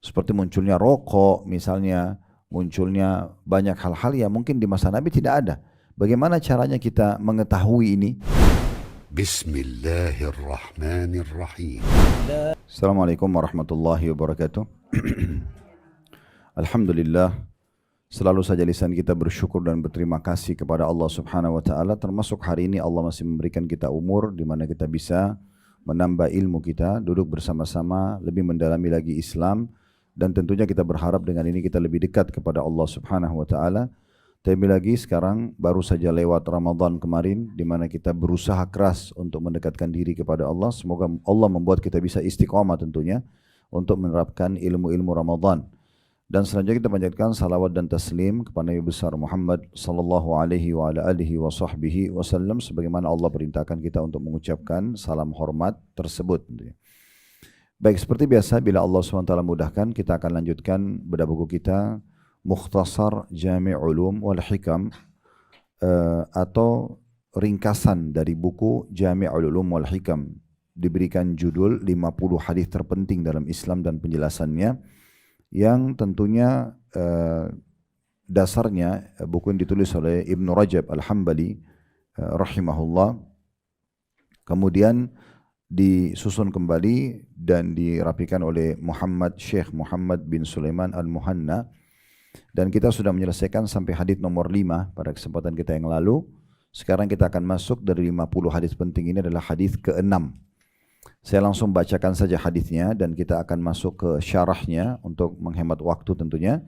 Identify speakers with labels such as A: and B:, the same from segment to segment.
A: Seperti munculnya rokok misalnya, munculnya banyak hal-hal yang mungkin di masa Nabi tidak ada. Bagaimana caranya kita mengetahui ini? Bismillahirrahmanirrahim. Assalamualaikum warahmatullahi wabarakatuh. Alhamdulillah, selalu saja lisan kita bersyukur dan berterima kasih kepada Allah Subhanahu wa taala, termasuk hari ini Allah masih memberikan kita umur di mana kita bisa menambah ilmu kita, duduk bersama-sama, lebih mendalami lagi Islam, dan tentunya kita berharap dengan ini kita lebih dekat kepada Allah Subhanahu wa taala. Terlebih lagi sekarang baru saja lewat Ramadan kemarin di mana kita berusaha keras untuk mendekatkan diri kepada Allah. Semoga Allah membuat kita bisa istiqamah tentunya untuk menerapkan ilmu-ilmu Ramadan. Dan selanjutnya kita panjatkan salawat dan taslim kepada Nabi besar Muhammad sallallahu alaihi wa ala alihi wa sahbihi wasallam sebagaimana Allah perintahkan kita untuk mengucapkan salam hormat tersebut. Baik, seperti biasa bila Allah SWT mudahkan kita akan lanjutkan bedah buku kita Mukhtasar Jami' Ulum wal Hikam atau ringkasan dari buku Jami' Ulum wal Hikam, diberikan judul 50 hadis terpenting dalam Islam dan penjelasannya, yang tentunya dasarnya buku yang ditulis oleh Ibnu Rajab Al-Hambali rahimahullah, kemudian disusun kembali dan dirapikan oleh Syekh Muhammad bin Sulaiman Al-Muhanna, dan kita sudah menyelesaikan sampai hadis nomor 5 pada kesempatan kita yang lalu. Sekarang kita akan masuk dari 50 hadis penting ini adalah hadis ke-6. Saya langsung bacakan saja hadisnya dan kita akan masuk ke syarahnya untuk menghemat waktu tentunya.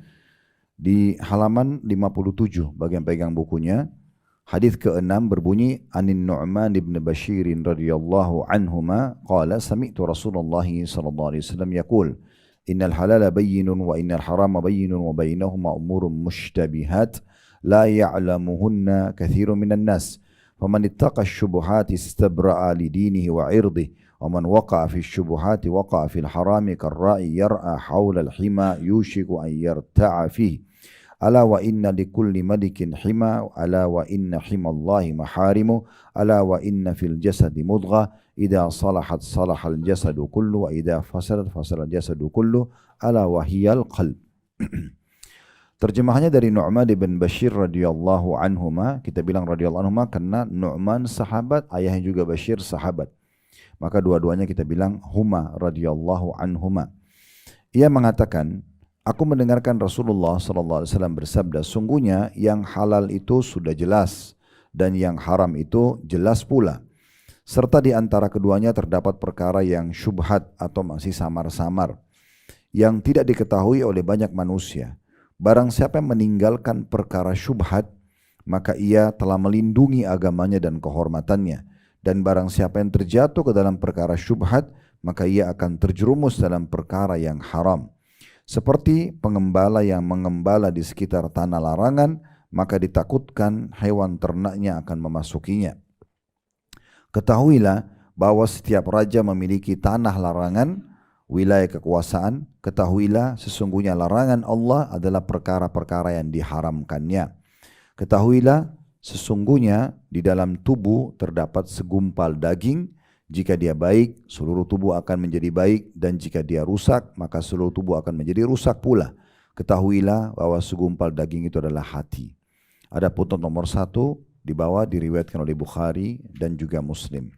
A: Di halaman 57 bagi yang pegang bukunya, hadis ke-6 berbunyi Anin Nu'man ibn Bashir radhiyallahu anhuma qala sami'tu Rasulullah sallallahu alaihi wasallam yaqul innal halala bayyinun wa innal harama bayyinun wa bainahuma umurun mushtabihat la ya'lamuhunna katsirun minan nas faman ittaqa asy-syubuhati istabra'a li dinihi wa 'irdihi ومن وقع في الشبهات وقع في الحرام كالراعي يرعى حول الحمى يوشك أن يرتع فيه ألا وإن لكل ملك حمى ألا وإن حمى الله محارمه ألا وإن في الجسد مضغة إذا صلحت صلح الجسد كله وإذا فسدت فسد الجسد كله ألا وهي القلب. Terjemahannya dari Nu'man bin Bashir radhiyallahu anhuma. Kita bilang radhiyallahu anhuma karena Nu'man sahabat, ayahnya juga Bashir sahabat. Maka dua-duanya kita bilang huma radhiyallahu anhuma. Ia mengatakan, aku mendengarkan Rasulullah sallallahu alaihi wasallam bersabda, sungguhnya yang halal itu sudah jelas dan yang haram itu jelas pula. Serta di antara keduanya terdapat perkara yang syubhat atau masih samar-samar, yang tidak diketahui oleh banyak manusia. Barang siapa yang meninggalkan perkara syubhat, maka ia telah melindungi agamanya dan kehormatannya. Dan barang siapa yang terjatuh ke dalam perkara syubhat, maka ia akan terjerumus dalam perkara yang haram. Seperti pengembala yang mengembala di sekitar tanah larangan, maka ditakutkan hewan ternaknya akan memasukinya. Ketahuilah bahwa setiap raja memiliki tanah larangan, wilayah kekuasaan. Ketahuilah sesungguhnya larangan Allah adalah perkara-perkara yang diharamkannya. Ketahuilah sesungguhnya di dalam tubuh terdapat segumpal daging, jika dia baik, seluruh tubuh akan menjadi baik, dan jika dia rusak, maka seluruh tubuh akan menjadi rusak pula. Ketahuilah bahwa segumpal daging itu adalah hati. Ada putnot nomor 1 di bawah diriwayatkan oleh Bukhari dan juga Muslim.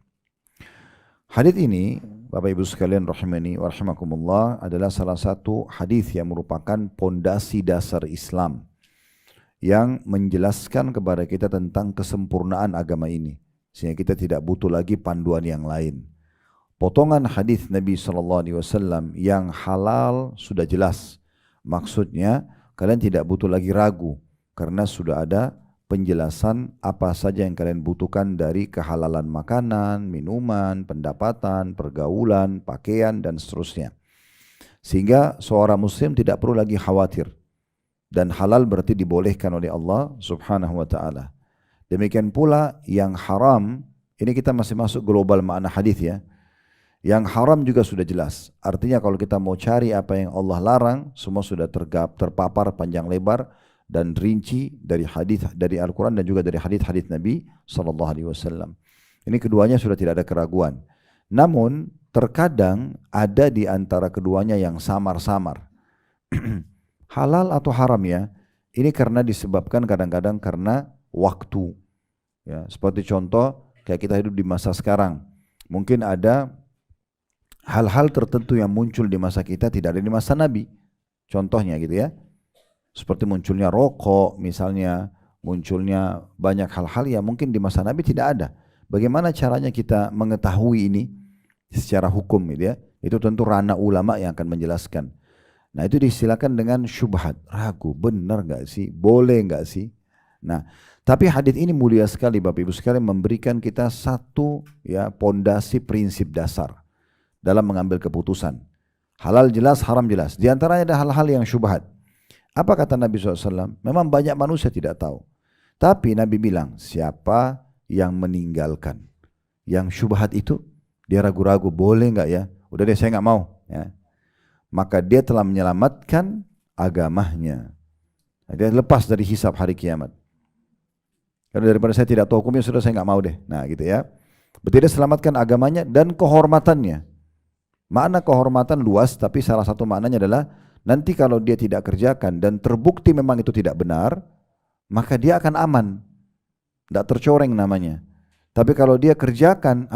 A: Hadis ini, Bapak Ibu sekalian rahimani wa rahimakumullah, adalah salah satu hadis yang merupakan pondasi dasar Islam, yang menjelaskan kepada kita tentang kesempurnaan agama ini, sehingga kita tidak butuh lagi panduan yang lain. Potongan hadis Nabi SAW yang halal sudah jelas. Maksudnya kalian tidak butuh lagi ragu, karena sudah ada penjelasan apa saja yang kalian butuhkan dari kehalalan makanan, minuman, pendapatan, pergaulan, pakaian, dan seterusnya. Sehingga seorang muslim tidak perlu lagi khawatir. Dan halal berarti dibolehkan oleh Allah subhanahu wa ta'ala. Demikian pula yang haram, ini kita masih masuk global makna hadis ya. Yang haram juga sudah jelas. Artinya kalau kita mau cari apa yang Allah larang, semua sudah terpapar panjang lebar dan rinci dari hadis, dari Al-Quran dan juga dari hadis-hadis Nabi SAW. Ini keduanya sudah tidak ada keraguan. Namun terkadang ada di antara keduanya yang samar-samar. Halal atau haram ya? Ini karena disebabkan kadang-kadang karena waktu. Ya, seperti contoh kayak kita hidup di masa sekarang. Mungkin ada hal-hal tertentu yang muncul di masa kita tidak ada di masa Nabi. Contohnya gitu ya. Seperti munculnya rokok misalnya, munculnya banyak hal-hal yang mungkin di masa Nabi tidak ada. Bagaimana caranya kita mengetahui ini secara hukum gitu ya? Itu tentu ranah ulama yang akan menjelaskan. Nah itu disilakan dengan syubhat, ragu, benar nggak sih, boleh nggak sih? Nah tapi hadis ini mulia sekali Bapak Ibu sekalian, memberikan kita satu ya pondasi prinsip dasar dalam mengambil keputusan. Halal jelas, haram jelas. Di antaranya ada hal-hal yang syubhat. Apa kata Nabi SAW? Memang banyak manusia tidak tahu. Tapi Nabi bilang, siapa yang meninggalkan yang syubhat itu, dia ragu-ragu, boleh nggak ya? Udah deh saya nggak mau. Ya. Maka dia telah menyelamatkan agamanya. Dia lepas dari hisab hari kiamat. Karena daripada saya tidak tahu hukumnya, sudah saya nggak mau deh. Nah gitu ya. Berarti dia selamatkan agamanya dan kehormatannya. Makna kehormatan luas, tapi salah satu maknanya adalah nanti kalau dia tidak kerjakan dan terbukti memang itu tidak benar, maka dia akan aman. Tidak tercoreng namanya. Tapi kalau dia kerjakan,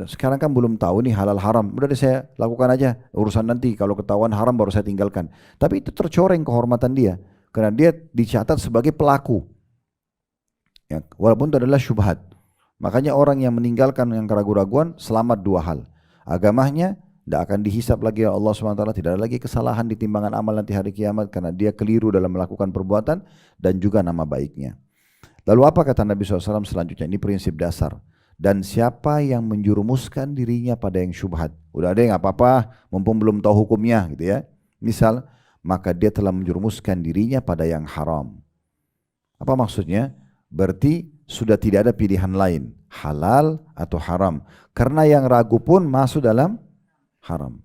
A: sekarang kan belum tahu nih halal haram, udah deh saya lakukan aja, urusan nanti kalau ketahuan haram baru saya tinggalkan. Tapi itu tercoreng kehormatan dia, karena dia dicatat sebagai pelaku. Ya, walaupun itu adalah syubhat. Makanya orang yang meninggalkan yang keraguan-raguan selamat dua hal. Agamanya tidak akan dihisap lagi oleh Allah SWT, tidak ada lagi kesalahan di timbangan amal nanti hari kiamat karena dia keliru dalam melakukan perbuatan, dan juga nama baiknya. Lalu apa kata Nabi SAW selanjutnya? Ini prinsip dasar. Dan siapa yang menjurumuskan dirinya pada yang syubhat, udah deh nggak apa-apa, mumpung belum tahu hukumnya gitu ya. Misal, maka dia telah menjurumuskan dirinya pada yang haram. Apa maksudnya? Berarti sudah tidak ada pilihan lain, halal atau haram. Karena yang ragu pun masuk dalam haram.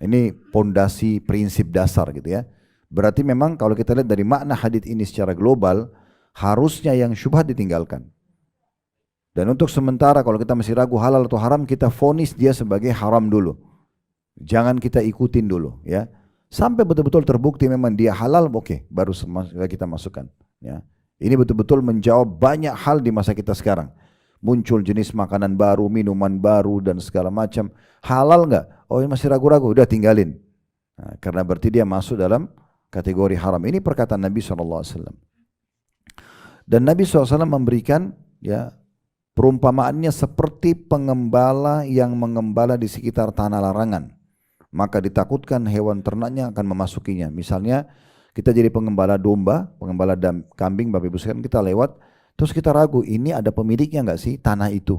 A: Ini pondasi prinsip dasar gitu ya. Berarti memang kalau kita lihat dari makna hadits ini secara global, harusnya yang syubhat ditinggalkan. Dan untuk sementara kalau kita masih ragu halal atau haram, kita vonis dia sebagai haram dulu. Jangan kita ikutin dulu ya. Sampai betul-betul terbukti memang dia halal, oke, baru kita masukkan ya. Ini betul-betul menjawab banyak hal di masa kita sekarang. Muncul jenis makanan baru, minuman baru dan segala macam. Halal enggak? Oh ini masih ragu-ragu, udah tinggalin. Nah, karena berarti dia masuk dalam kategori haram. Ini perkataan Nabi SAW. Dan Nabi SAW memberikan ya perumpamaannya seperti pengembala yang mengembala di sekitar tanah larangan. Maka ditakutkan hewan ternaknya akan memasukinya. Misalnya kita jadi pengembala domba, pengembala kambing, Bapak Ibu sekalian, kita lewat, terus kita ragu, ini ada pemiliknya nggak sih tanah itu?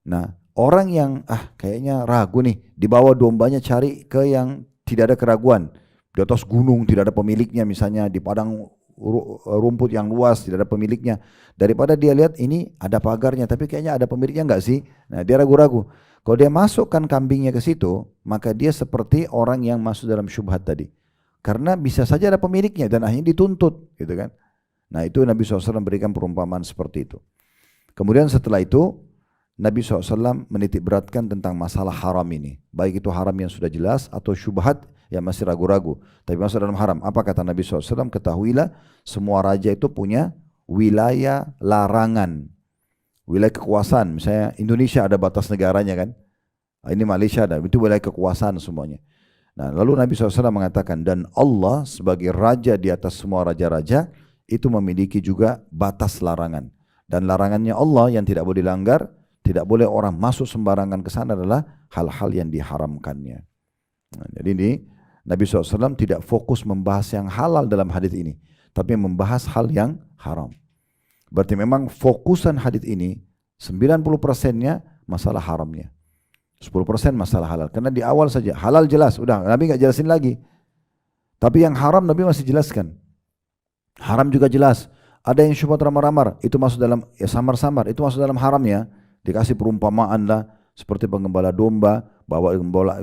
A: Nah, orang yang kayaknya ragu nih, dibawa dombanya cari ke yang tidak ada keraguan, di atas gunung tidak ada pemiliknya, misalnya di padang rumput yang luas tidak ada pemiliknya. Daripada dia lihat ini ada pagarnya, tapi kayaknya ada pemiliknya nggak sih? Nah, dia ragu-ragu. Kalau dia masukkan kambingnya ke situ, maka dia seperti orang yang masuk dalam syubhat tadi. Karena bisa saja ada pemiliknya dan akhirnya dituntut, gitu kan? Nah itu Nabi SAW berikan perumpamaan seperti itu. Kemudian setelah itu Nabi SAW menitik beratkan tentang masalah haram ini. Baik itu haram yang sudah jelas atau syubhat yang masih ragu-ragu. Tapi masuk dalam haram. Apa kata Nabi SAW? Ketahuilah semua raja itu punya wilayah larangan. Wilayah kekuasaan. Misalnya Indonesia ada batas negaranya kan. Ini Malaysia ada. Itu wilayah kekuasaan semuanya. Nah, lalu Nabi SAW mengatakan, dan Allah sebagai raja di atas semua raja-raja itu memiliki juga batas larangan. Dan larangannya Allah yang tidak boleh dilanggar, tidak boleh orang masuk sembarangan ke sana adalah hal-hal yang diharamkannya. Nah, jadi ini Nabi SAW tidak fokus membahas yang halal dalam hadis ini, tapi membahas hal yang haram. Berarti memang fokusan hadis ini 90%-nya masalah haramnya. 10% masalah halal. Karena di awal saja halal jelas, udah Nabi nggak jelasin lagi. Tapi yang haram Nabi masih jelaskan. Haram juga jelas. Ada yang syubhat ramar-ramar, itu masuk dalam samar-samar, itu masuk dalam haramnya. Dikasih perumpamaan lah, seperti penggembala domba, bawa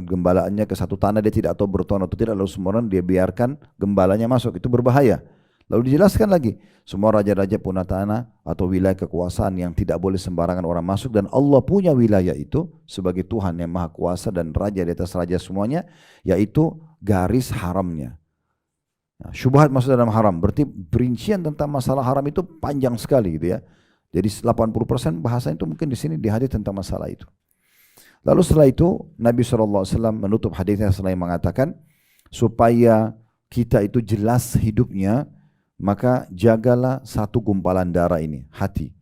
A: gembalaannya ke satu tanah, dia tidak tahu bertuan atau tidak, lalu semua orang dia biarkan gembalanya masuk, itu berbahaya. Lalu dijelaskan lagi, semua raja-raja punah tanah atau wilayah kekuasaan yang tidak boleh sembarangan orang masuk, dan Allah punya wilayah itu sebagai Tuhan yang maha kuasa dan raja di atas raja semuanya, yaitu garis haramnya. Nah, syubhat masuk dalam haram, berarti perincian tentang masalah haram itu panjang sekali gitu ya. Jadi 80% bahasa itu mungkin di sini dihadir tentang masalah itu. Lalu setelah itu Nabi SAW menutup hadisnya selain mengatakan, supaya kita itu jelas hidupnya, maka jagalah satu gumpalan darah ini, hati.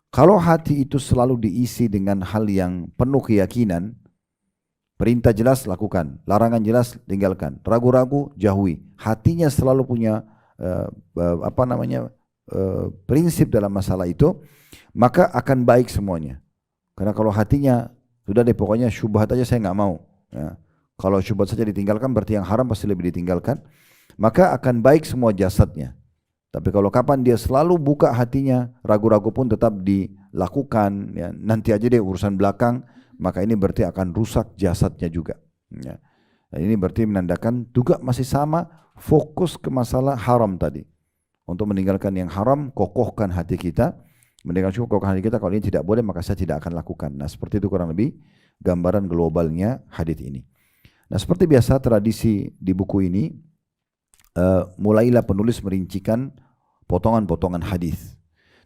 A: Kalau hati itu selalu diisi dengan hal yang penuh keyakinan, perintah jelas lakukan, larangan jelas tinggalkan, ragu-ragu jauhi. Hatinya selalu punya prinsip dalam masalah itu, maka akan baik semuanya. Karena kalau hatinya sudah deh pokoknya syubhat aja saya nggak mau. Ya. Kalau syubhat saja ditinggalkan berarti yang haram pasti lebih ditinggalkan. Maka akan baik semua jasadnya. Tapi kalau kapan dia selalu buka hatinya, ragu-ragu pun tetap dilakukan, ya, nanti aja deh urusan belakang, maka ini berarti akan rusak jasadnya juga. Ya. Dan ini berarti menandakan juga masih sama fokus ke masalah haram tadi. Untuk meninggalkan yang haram, kokohkan hati kita. Meninggalkan kokohkan hati kita, kalau ini tidak boleh maka saya tidak akan lakukan. Nah seperti itu kurang lebih gambaran globalnya hadits ini. Nah seperti biasa tradisi di buku ini, mulailah penulis merincikan potongan-potongan hadis.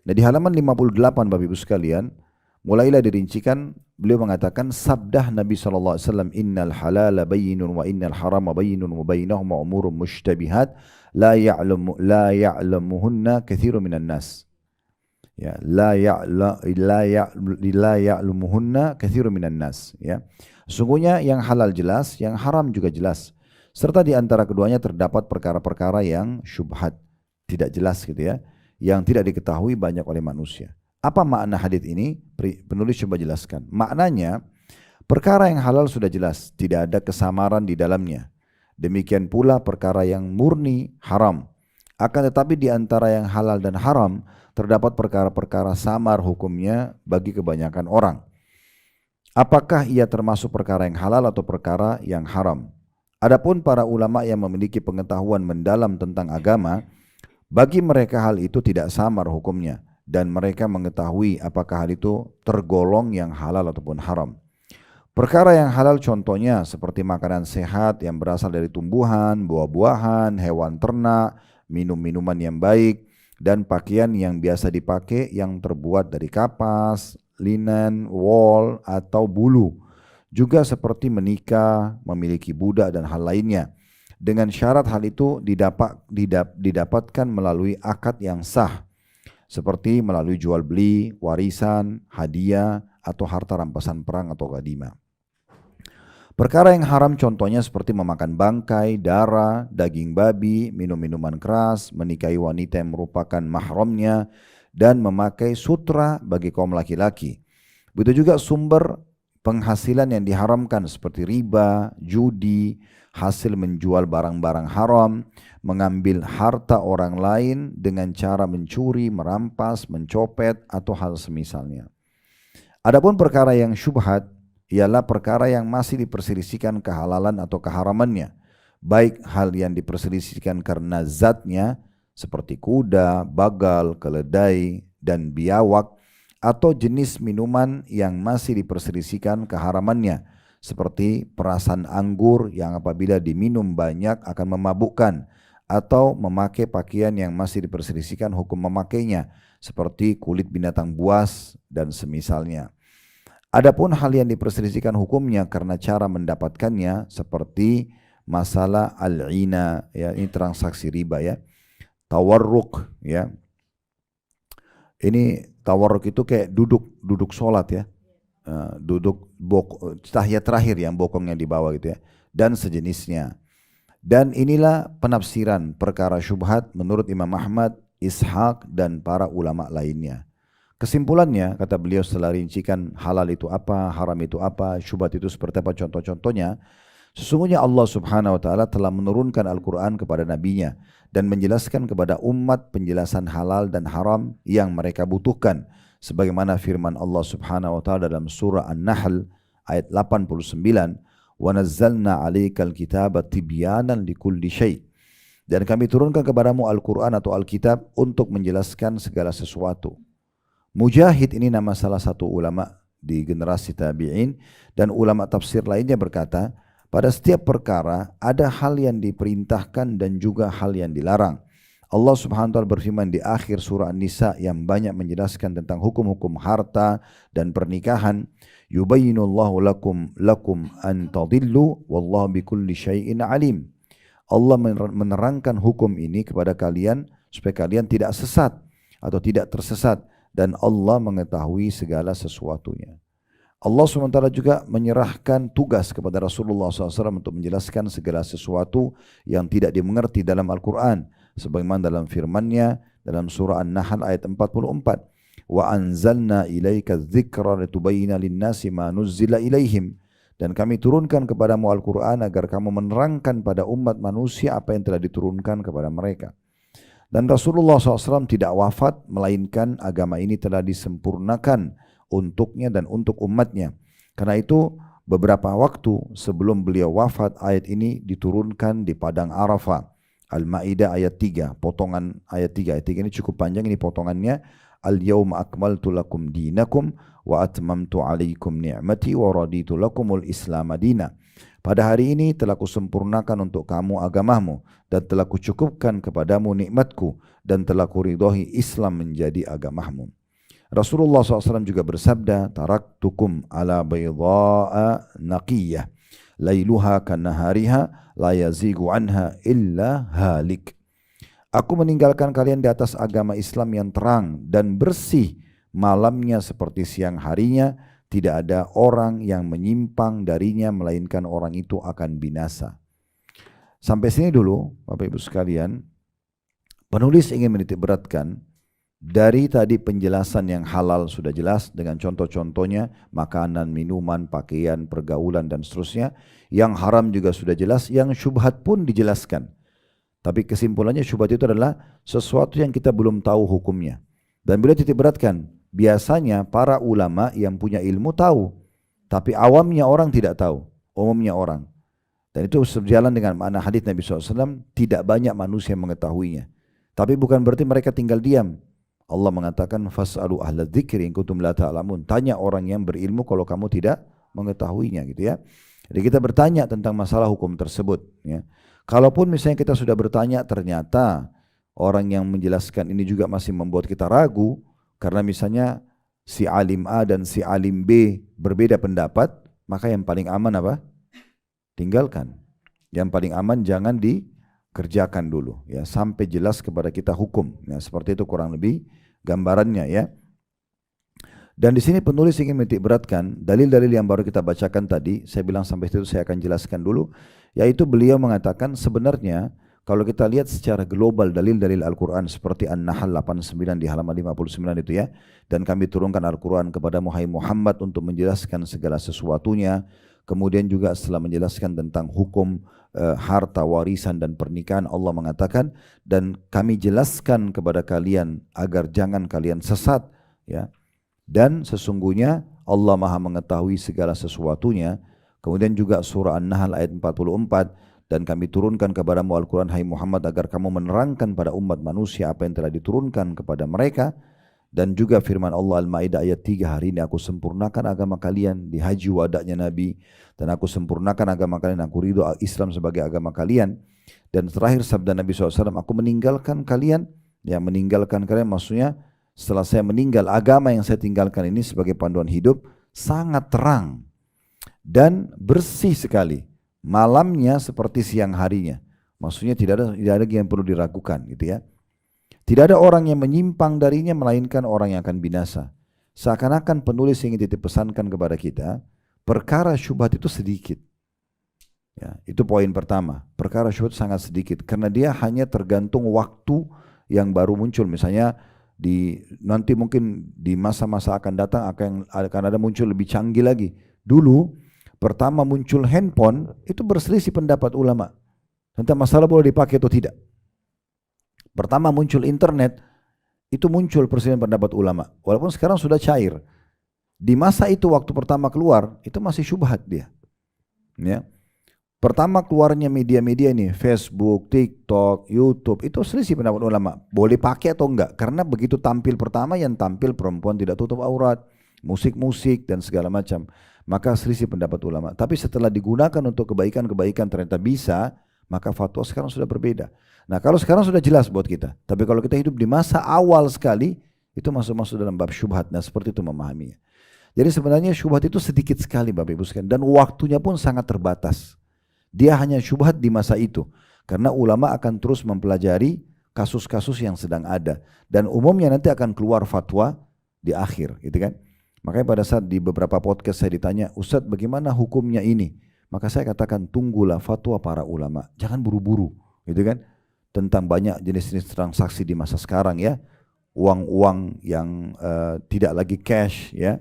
A: Nah di halaman 58 Bapak Ibu sekalian, mulailah dirincikan, beliau mengatakan sabda Nabi SAW, innal halala bayyinun wa innal harama bayyinun wa bainahuma umurun mushtabihat la ya'lamuhunna katsirun minan nas. Ya, la ya'lamuhunna katsirun minan nas. Ya. Sesungguhnya yang halal jelas, yang haram juga jelas. Serta di antara keduanya terdapat perkara-perkara yang syubhat, tidak jelas gitu ya, yang tidak diketahui banyak oleh manusia. Apa makna hadis ini? Penulis coba jelaskan. Maknanya, perkara yang halal sudah jelas, tidak ada kesamaran di dalamnya. Demikian pula perkara yang murni haram. Akan tetapi di antara yang halal dan haram, terdapat perkara-perkara samar hukumnya bagi kebanyakan orang. Apakah ia termasuk perkara yang halal atau perkara yang haram? Adapun para ulama yang memiliki pengetahuan mendalam tentang agama, bagi mereka hal itu tidak samar hukumnya, dan mereka mengetahui apakah hal itu tergolong yang halal ataupun haram. Perkara yang halal contohnya seperti makanan sehat yang berasal dari tumbuhan, buah-buahan, hewan ternak, minum-minuman yang baik, dan pakaian yang biasa dipakai yang terbuat dari kapas, linen, wol, atau bulu. Juga seperti menikah, memiliki budak dan hal lainnya. Dengan syarat hal itu didapatkan melalui akad yang sah. Seperti melalui jual beli, warisan, hadiah, atau harta rampasan perang atau ghanimah. Perkara yang haram contohnya seperti memakan bangkai, darah, daging babi, minum minuman keras, menikahi wanita yang merupakan mahramnya, dan memakai sutra bagi kaum laki-laki. Begitu juga sumber penghasilan yang diharamkan seperti riba, judi, hasil menjual barang-barang haram, mengambil harta orang lain dengan cara mencuri, merampas, mencopet, atau hal semisalnya. Adapun perkara yang syubhat ialah perkara yang masih diperselisihkan kehalalan atau keharamannya, baik hal yang diperselisihkan karena zatnya seperti kuda, bagal, keledai, dan biawak, atau jenis minuman yang masih diperselisihkan keharamannya seperti perasan anggur yang apabila diminum banyak akan memabukkan, atau memakai pakaian yang masih diperselisihkan hukum memakainya seperti kulit binatang buas dan semisalnya. Adapun hal yang diperselisihkan hukumnya karena cara mendapatkannya seperti masalah al-ina, ya, ini transaksi riba ya, tawarruk ya. Ini tawarruk itu kayak duduk sholat ya, tahiyat terakhir yang bokongnya di bawah gitu ya, dan sejenisnya. Dan inilah penafsiran perkara syubhat menurut Imam Ahmad, Ishaq, dan para ulama lainnya. Kesimpulannya, kata beliau setelah rincikan halal itu apa, haram itu apa, syubhat itu seperti apa contoh-contohnya, sesungguhnya Allah Subhanahu wa taala telah menurunkan Al-Qur'an kepada nabinya dan menjelaskan kepada umat penjelasan halal dan haram yang mereka butuhkan, sebagaimana firman Allah Subhanahu wa taala dalam surah An-Nahl ayat 89, "Wa nazzalna 'alaikal kitaba tibyanan likulli syai'." Dan kami turunkan kepadamu Al-Quran atau Alkitab untuk menjelaskan segala sesuatu. Mujahid ini nama salah satu ulama di generasi tabi'in, dan ulama tafsir lainnya berkata, pada setiap perkara ada hal yang diperintahkan dan juga hal yang dilarang. Allah Subhanahu wa taala berfirman di akhir surah An-Nisa yang banyak menjelaskan tentang hukum-hukum harta dan pernikahan, yubayyinullahu lakum an tadillu wallahu bikulli syai'in alim. Allah menerangkan hukum ini kepada kalian supaya kalian tidak sesat atau tidak tersesat, dan Allah mengetahui segala sesuatunya. Allah SWT juga menyerahkan tugas kepada Rasulullah SAW untuk menjelaskan segala sesuatu yang tidak dimengerti dalam Al-Quran, sebagaimana dalam firman-Nya dalam surah An-Nahl ayat 44, wa anzalna ilaika dzikra litubayyana lin-nasi ma nuzzila ilaihim. Dan kami turunkan kepadamu Al-Quran agar kamu menerangkan pada umat manusia apa yang telah diturunkan kepada mereka. Dan Rasulullah SAW tidak wafat, melainkan agama ini telah disempurnakan untuknya dan untuk umatnya. Karena itu beberapa waktu sebelum beliau wafat, ayat ini diturunkan di Padang Arafah. Al-Ma'idah ayat 3, potongan ayat 3. Ayat 3 ini cukup panjang, ini potongannya. Al-yawma akmaltu lakum dinakum wa atmamtu alaikum ni'mati wa raditu lakumul islam madina. Pada hari ini telah kusempurnakan untuk kamu agamamu dan telah kucukupkan kepadamu nikmatku dan telah kuridhoi Islam menjadi agamamu. Rasulullah SAW juga bersabda, taraktukum ala baydha'a naqiyah lailuha kanahariha la yazigu anha illa halik. Aku meninggalkan kalian di atas agama Islam yang terang dan bersih, malamnya seperti siang harinya, tidak ada orang yang menyimpang darinya melainkan orang itu akan binasa. Sampai sini dulu Bapak Ibu sekalian, penulis ingin menitik beratkan dari tadi penjelasan yang halal sudah jelas dengan contoh-contohnya, makanan, minuman, pakaian, pergaulan dan seterusnya. Yang haram juga sudah jelas, yang syubhat pun dijelaskan. Tapi kesimpulannya syubhat itu adalah sesuatu yang kita belum tahu hukumnya. Dan beliau titik beratkan, biasanya para ulama yang punya ilmu tahu, tapi awamnya orang tidak tahu, umumnya orang. Dan itu sejalan dengan makna hadits Nabi SAW, tidak banyak manusia yang mengetahuinya. Tapi bukan berarti mereka tinggal diam. Allah mengatakan, fas'alu ahla dzikri in kuntum la ta'lamun. Tanya orang yang berilmu kalau kamu tidak mengetahuinya, gitu ya. Jadi kita bertanya tentang masalah hukum tersebut, ya. Kalaupun misalnya kita sudah bertanya, ternyata orang yang menjelaskan ini juga masih membuat kita ragu, karena misalnya si alim A dan si alim B berbeda pendapat, maka yang paling aman apa? Tinggalkan. Yang paling aman jangan dikerjakan dulu, ya, sampai jelas kepada kita hukum. Ya, seperti itu kurang lebih gambarannya, ya. Dan di sini penulis ingin menitik beratkan dalil-dalil yang baru kita bacakan tadi. Saya bilang sampai situ saya akan jelaskan dulu, yaitu beliau mengatakan sebenarnya kalau kita lihat secara global dalil-dalil Al-Quran seperti An-Nahl 89 di halaman 59 itu, ya. Dan kami turunkan Al-Quran kepada Muhammad untuk menjelaskan segala sesuatunya. Kemudian juga setelah menjelaskan tentang hukum harta, warisan dan pernikahan, Allah mengatakan, dan kami jelaskan kepada kalian agar jangan kalian sesat, ya. Dan sesungguhnya Allah Maha mengetahui segala sesuatunya. Kemudian juga surah An-Nahl ayat 44, dan kami turunkan kepadamu Al-Quran hai Muhammad agar kamu menerangkan pada umat manusia apa yang telah diturunkan kepada mereka. Dan juga firman Allah Al-Ma'idah ayat 3, hari ini aku sempurnakan agama kalian di haji wadaknya Nabi, dan aku sempurnakan agama kalian, aku ridho Islam sebagai agama kalian. Dan terakhir sabda Nabi SAW, aku meninggalkan kalian, ya, meninggalkan kalian maksudnya setelah saya meninggal, agama yang saya tinggalkan ini sebagai panduan hidup sangat terang dan bersih sekali, malamnya seperti siang harinya. Maksudnya tidak ada yang perlu diragukan, gitu ya. Tidak ada orang yang menyimpang darinya melainkan orang yang akan binasa. Seakan-akan penulis ingin titip pesankan kepada kita, perkara syubhat itu sedikit. Ya, itu poin pertama. Perkara syubhat sangat sedikit karena dia hanya tergantung waktu yang baru muncul. Misalnya nanti mungkin di masa-masa akan datang akan ada muncul lebih canggih lagi. Dulu pertama muncul handphone itu berselisih pendapat ulama tentang masalah boleh dipakai atau tidak. Pertama muncul internet, itu muncul perselisihan pendapat ulama. Walaupun sekarang sudah cair. Di masa itu waktu pertama keluar, itu masih syubhat dia. Ya. Pertama keluarnya media-media ini, Facebook, TikTok, YouTube, itu selisih pendapat ulama. Boleh pakai atau enggak? Karena begitu tampil pertama, yang tampil perempuan tidak tutup aurat, musik-musik dan segala macam. Maka selisih pendapat ulama. Tapi setelah digunakan untuk kebaikan-kebaikan ternyata bisa, maka fatwa sekarang sudah berbeda. Nah kalau sekarang sudah jelas buat kita. Tapi kalau kita hidup di masa awal sekali, itu masuk-masuk dalam bab syubhat. Nah seperti itu memahaminya. Jadi sebenarnya syubhat itu sedikit sekali Bapak Ibu sekalian. Dan waktunya pun sangat terbatas. Dia hanya syubhat di masa itu. Karena ulama akan terus mempelajari kasus-kasus yang sedang ada. Dan umumnya nanti akan keluar fatwa di akhir, gitu kan. Makanya pada saat di beberapa podcast saya ditanya, Ustadz bagaimana hukumnya ini? Maka saya katakan tunggulah fatwa para ulama. Jangan buru-buru, gitu kan. Tentang banyak jenis-jenis transaksi di masa sekarang ya. Uang-uang yang tidak lagi cash ya.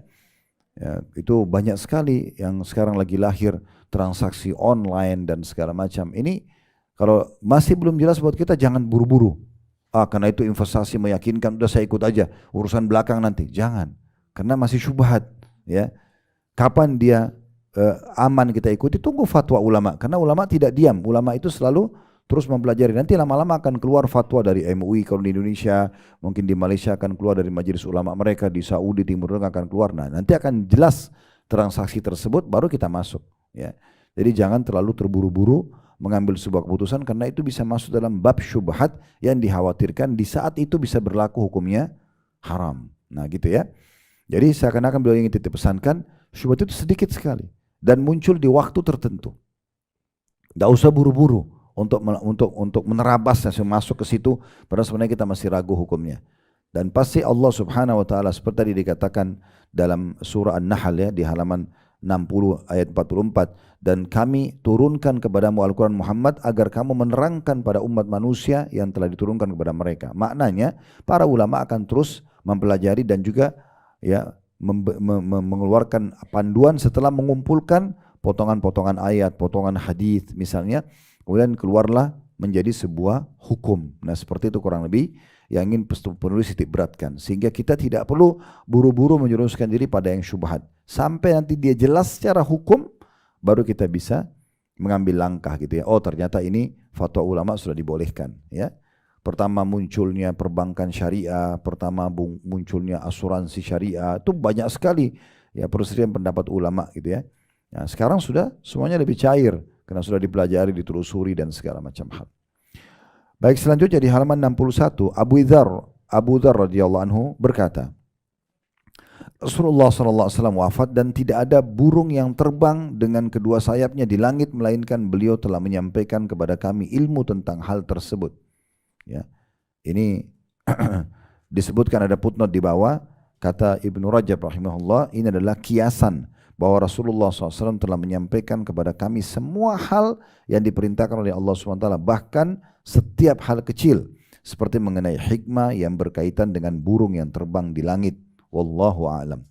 A: Ya, itu banyak sekali yang sekarang lagi lahir, transaksi online dan segala macam. Ini kalau masih belum jelas buat kita jangan buru-buru. Karena itu investasi meyakinkan, udah saya ikut aja, urusan belakang nanti. Jangan, karena masih syubhat. Ya, kapan dia aman kita ikuti? Tunggu fatwa ulama, karena ulama tidak diam. Ulama itu selalu terus mempelajari. Nanti lama-lama akan keluar fatwa dari MUI kalau di Indonesia, mungkin di Malaysia akan keluar dari majelis ulama mereka, di Saudi Timur Tengah akan keluar. Nah, nanti akan jelas transaksi tersebut baru kita masuk ya. Jadi jangan terlalu terburu-buru mengambil sebuah keputusan karena itu bisa masuk dalam bab syubhat yang dikhawatirkan di saat itu bisa berlaku hukumnya haram. Nah, gitu ya. Jadi seakan-akan beliau ingin titip pesankan, syubhat itu sedikit sekali dan muncul di waktu tertentu. Tidak usah buru-buru untuk menerabas masuk ke situ padahal sebenarnya kita masih ragu hukumnya. Dan pasti Allah Subhanahu wa taala seperti tadi dikatakan dalam surah An-Nahl ya di halaman 60 ayat 44, dan kami turunkan kepadamu Al-Quran Muhammad agar kamu menerangkan pada umat manusia yang telah diturunkan kepada mereka. Maknanya para ulama akan terus mempelajari dan juga ya mengeluarkan panduan setelah mengumpulkan potongan-potongan ayat, potongan hadis misalnya. Kemudian keluarlah menjadi sebuah hukum. Nah seperti itu kurang lebih yang ingin penulis titik beratkan. Sehingga kita tidak perlu buru-buru menjerumuskan diri pada yang syubhat. Sampai nanti dia jelas secara hukum, baru kita bisa mengambil langkah gitu ya. Oh ternyata ini fatwa ulama sudah dibolehkan ya. Pertama munculnya perbankan syariah, pertama munculnya asuransi syariah, itu banyak sekali ya perselisihan pendapat ulama gitu ya. Nah, sekarang sudah semuanya lebih cair. Karena sudah dipelajari, ditelusuri dan segala macam hal. Baik, selanjutnya di halaman 61, Abu Dzar radhiyallahu anhu berkata, Rasulullah SAW wafat dan tidak ada burung yang terbang dengan kedua sayapnya di langit melainkan beliau telah menyampaikan kepada kami ilmu tentang hal tersebut. Ya, ini disebutkan ada footnote di bawah, kata Ibnu Rajab rahimahullah, ini adalah kiasan bahwa Rasulullah SAW telah menyampaikan kepada kami semua hal yang diperintahkan oleh Allah SWT, bahkan setiap hal kecil seperti mengenai hikmah yang berkaitan dengan burung yang terbang di langit. Wallahu a'lam.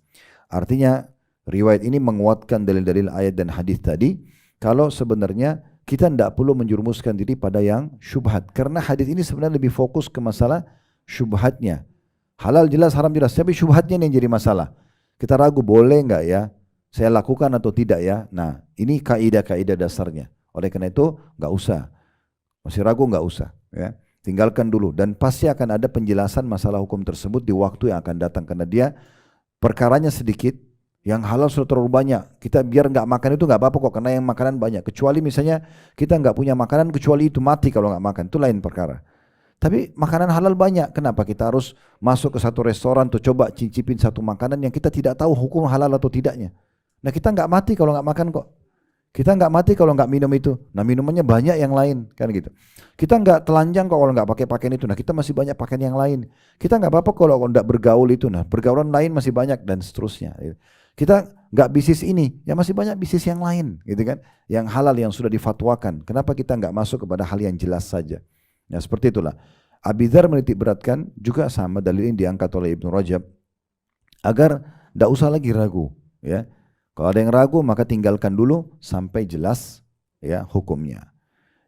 A: Artinya riwayat ini menguatkan dalil-dalil ayat dan hadis tadi, kalau sebenarnya kita tidak perlu menjerumuskan diri pada yang syubhat, karena hadis ini sebenarnya lebih fokus ke masalah syubhatnya. Halal jelas, haram jelas, tapi syubhatnya yang jadi masalah. Kita ragu boleh enggak ya saya lakukan atau tidak ya. Nah ini kaidah-kaidah dasarnya. Oleh karena itu nggak usah, masih ragu nggak usah ya, tinggalkan dulu. Dan pasti akan ada penjelasan masalah hukum tersebut di waktu yang akan datang, karena dia perkaranya sedikit, yang halal sudah terlalu banyak. Kita biar nggak makan itu nggak apa-apa kok, karena yang makanan banyak. Kecuali misalnya kita nggak punya makanan, kecuali itu mati kalau nggak makan, itu lain perkara. Tapi makanan halal banyak, kenapa kita harus masuk ke satu restoran tuh coba cicipin satu makanan yang kita tidak tahu hukum halal atau tidaknya. Nah kita nggak mati kalau nggak makan kok. Kita nggak mati kalau nggak minum itu. Nah minumannya banyak yang lain kan gitu. Kita nggak telanjang kok kalau nggak pakai pakaian itu. Nah kita masih banyak pakaian yang lain. Kita nggak apa-apa kalau nggak bergaul itu. Nah pergaulan lain masih banyak dan seterusnya. Kita nggak bisnis ini, ya masih banyak bisnis yang lain gitu kan. Yang halal yang sudah difatwakan. Kenapa kita nggak masuk kepada hal yang jelas saja? Ya seperti itulah. Abu Dzar menitik beratkan juga sama dalil ini diangkat oleh Ibnu Rajab agar tidak usah lagi ragu ya. Kalau ada yang ragu maka tinggalkan dulu sampai jelas ya hukumnya.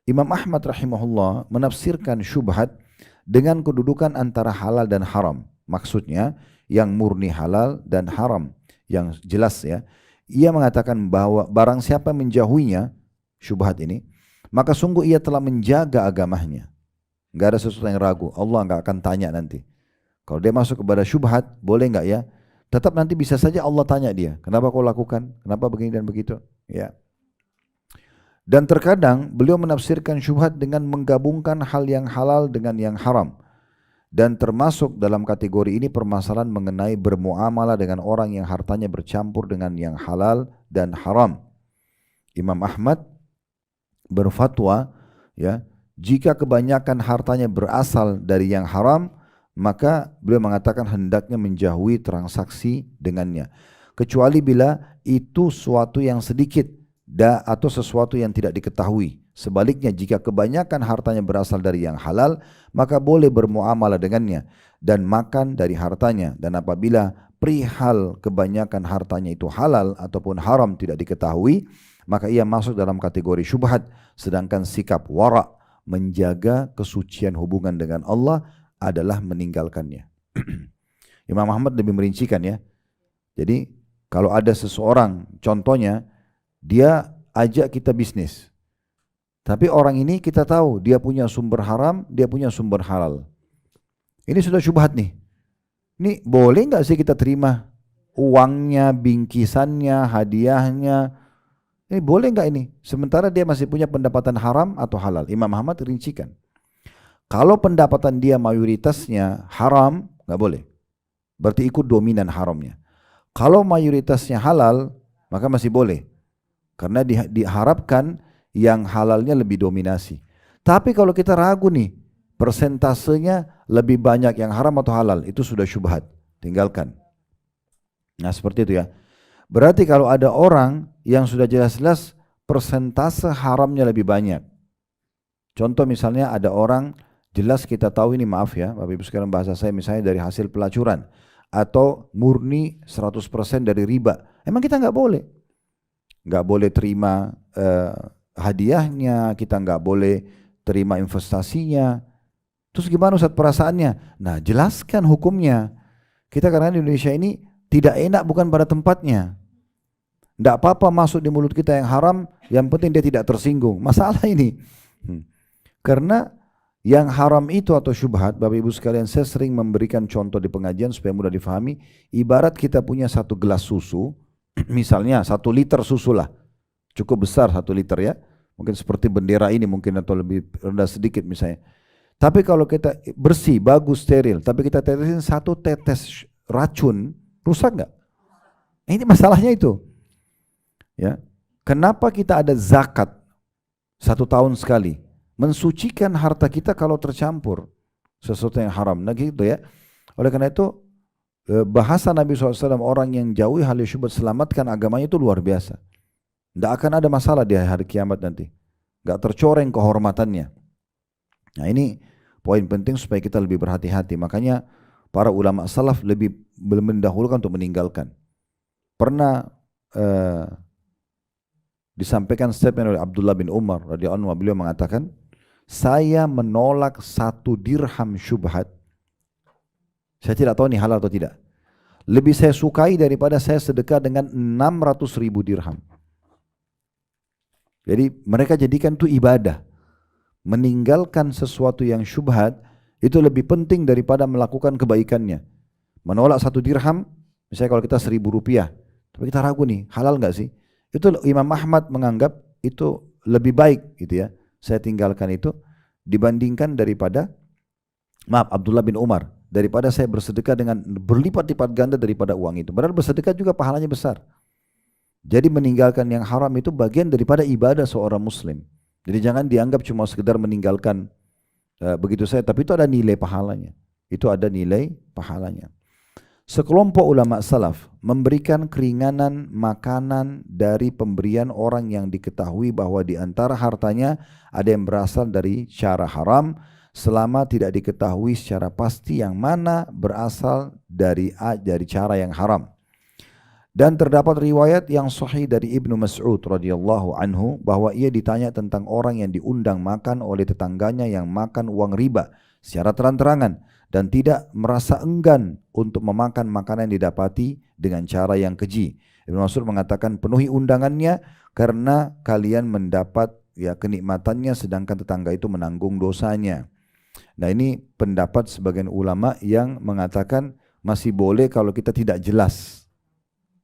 A: Imam Ahmad rahimahullah menafsirkan syubhat dengan kedudukan antara halal dan haram. Maksudnya yang murni halal dan haram yang jelas ya. Ia mengatakan bahwa barang siapa menjauhinya syubhat ini, maka sungguh ia telah menjaga agamanya. Nggak ada sesuatu yang ragu. Allah nggak akan tanya nanti. Kalau dia masuk kepada syubhat, boleh nggak ya? Tetap nanti bisa saja Allah tanya dia, kenapa kau lakukan? Kenapa begini dan begitu? Ya. Dan terkadang beliau menafsirkan syubhat dengan menggabungkan hal yang halal dengan yang haram. Dan termasuk dalam kategori ini permasalahan mengenai bermuamalah dengan orang yang hartanya bercampur dengan yang halal dan haram. Imam Ahmad berfatwa, ya, jika kebanyakan hartanya berasal dari yang haram, maka beliau mengatakan hendaknya menjauhi transaksi dengannya. Kecuali bila itu suatu yang sedikit atau sesuatu yang tidak diketahui. Sebaliknya jika kebanyakan hartanya berasal dari yang halal, maka boleh bermuamalah dengannya dan makan dari hartanya. Dan apabila perihal kebanyakan hartanya itu halal ataupun haram tidak diketahui, maka ia masuk dalam kategori syubhat. Sedangkan sikap wara' menjaga kesucian hubungan dengan Allah adalah meninggalkannya. Imam Ahmad lebih merincikan ya. Jadi kalau ada seseorang, contohnya dia ajak kita bisnis, tapi orang ini kita tahu dia punya sumber haram, dia punya sumber halal. Ini sudah syubhat nih. Ini boleh nggak sih kita terima uangnya, bingkisannya, hadiahnya? Ini boleh nggak ini? Sementara dia masih punya pendapatan haram atau halal. Imam Ahmad rincikan. Kalau pendapatan dia mayoritasnya haram, nggak boleh. Berarti ikut dominan haramnya. Kalau mayoritasnya halal, maka masih boleh. Karena diharapkan yang halalnya lebih dominasi. Tapi kalau kita ragu nih, persentasenya lebih banyak yang haram atau halal, itu sudah syubhat. Tinggalkan. Nah seperti itu ya. Berarti kalau ada orang yang sudah jelas-jelas persentase haramnya lebih banyak. Contoh misalnya ada orang, jelas kita tahu ini, maaf ya Bapak Ibu sekalian bahasa saya, misalnya dari hasil pelacuran. Atau murni 100% dari riba. Emang kita nggak boleh. Nggak boleh terima hadiahnya, kita nggak boleh terima investasinya. Terus gimana Ustaz perasaannya? Nah jelaskan hukumnya. Kita karena di Indonesia ini tidak enak bukan pada tempatnya. Nggak apa-apa masuk di mulut kita yang haram, yang penting dia tidak tersinggung. Masalah ini. Karena yang haram itu atau syubhat, Bapak Ibu sekalian, saya sering memberikan contoh di pengajian supaya mudah difahami. Ibarat kita punya satu gelas susu, misalnya 1 liter susu lah, cukup besar 1 liter ya, mungkin seperti bendera ini mungkin atau lebih rendah sedikit misalnya. Tapi kalau kita bersih, bagus, steril, tapi kita tetesin 1 tetes racun, rusak nggak? Ini masalahnya itu. Ya, kenapa kita ada zakat 1 tahun sekali? Mensucikan harta kita kalau tercampur sesuatu yang haram. Nah gitu ya. Oleh karena itu bahasa Nabi SAW, orang yang jauhi hal syubhat selamatkan agamanya, itu luar biasa. Tidak akan ada masalah di hari kiamat nanti. Gak tercoreng kehormatannya. Nah ini poin penting supaya kita lebih berhati-hati. Makanya para ulama salaf lebih mendahulukan untuk meninggalkan. Pernah disampaikan statement oleh Abdullah bin Umar radhiyallahu anhu, beliau mengatakan, saya menolak 1 dirham syubhat. Saya tidak tahu ini halal atau tidak. Lebih saya sukai daripada saya sedekah dengan 600.000 dirham. Jadi mereka jadikan itu ibadah. Meninggalkan sesuatu yang syubhat itu lebih penting daripada melakukan kebaikannya. Menolak 1 dirham, misalnya kalau kita 1.000 rupiah, tapi kita ragu nih, halal nggak sih? Itu Imam Ahmad menganggap itu lebih baik gitu ya. Saya tinggalkan itu dibandingkan daripada, maaf, Abdullah bin Umar, daripada saya bersedekah dengan berlipat-lipat ganda daripada uang itu. Padahal bersedekah juga pahalanya besar. Jadi meninggalkan yang haram itu bagian daripada ibadah seorang muslim. Jadi jangan dianggap cuma sekedar meninggalkan begitu saja, tapi itu ada nilai pahalanya. Itu ada nilai pahalanya. Sekelompok ulama salaf memberikan keringanan makanan dari pemberian orang yang diketahui bahwa di antara hartanya ada yang berasal dari cara haram, selama tidak diketahui secara pasti yang mana berasal dari cara yang haram. Dan terdapat riwayat yang sahih dari Ibnu Mas'ud radhiyallahu anhu bahwa ia ditanya tentang orang yang diundang makan oleh tetangganya yang makan uang riba secara terang-terangan dan tidak merasa enggan untuk memakan makanan yang didapati dengan cara yang keji. Ibnu Mas'ud mengatakan penuhi undangannya karena kalian mendapat ya kenikmatannya sedangkan tetangga itu menanggung dosanya. Nah ini pendapat sebagian ulama yang mengatakan masih boleh kalau kita tidak jelas.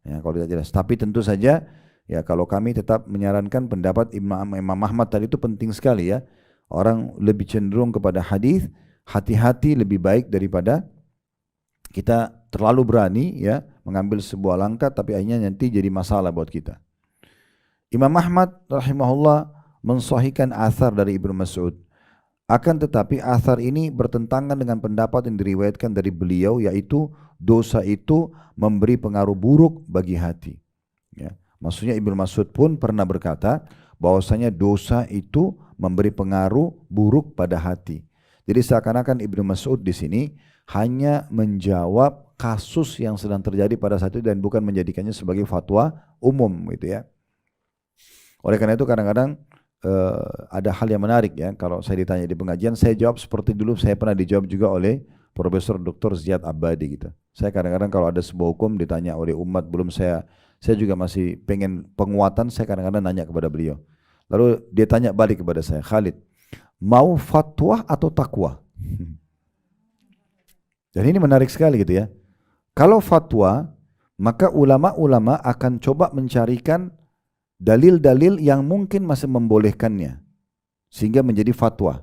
A: Ya, kalau tidak jelas. Tapi tentu saja ya kalau kami tetap menyarankan pendapat Imam Ahmad tadi itu penting sekali ya. Orang lebih cenderung kepada hadis, hati-hati lebih baik daripada kita terlalu berani ya mengambil sebuah langkah tapi akhirnya nanti jadi masalah buat kita. Imam Ahmad rahimahullah mensahihkan athar dari Ibnu Mas'ud. Akan tetapi athar ini bertentangan dengan pendapat yang diriwayatkan dari beliau, yaitu dosa itu memberi pengaruh buruk bagi hati. Ya. Maksudnya Ibnu Mas'ud pun pernah berkata bahwasanya dosa itu memberi pengaruh buruk pada hati. Jadi seakan-akan Ibnu Mas'ud di sini hanya menjawab kasus yang sedang terjadi pada saat itu dan bukan menjadikannya sebagai fatwa umum gitu ya. Oleh karena itu kadang-kadang ada hal yang menarik ya, kalau saya ditanya di pengajian, saya jawab seperti dulu saya pernah dijawab juga oleh Profesor Dr. Ziyad Abadi gitu. Saya kadang-kadang kalau ada sebuah hukum ditanya oleh umat, belum saya juga masih pengen penguatan, saya kadang-kadang nanya kepada beliau. Lalu dia tanya balik kepada saya, Khalid, mau fatwa atau takwa? Dan ini menarik sekali gitu ya. Kalau fatwa, maka ulama-ulama akan coba mencarikan dalil-dalil yang mungkin masih membolehkannya sehingga menjadi fatwa.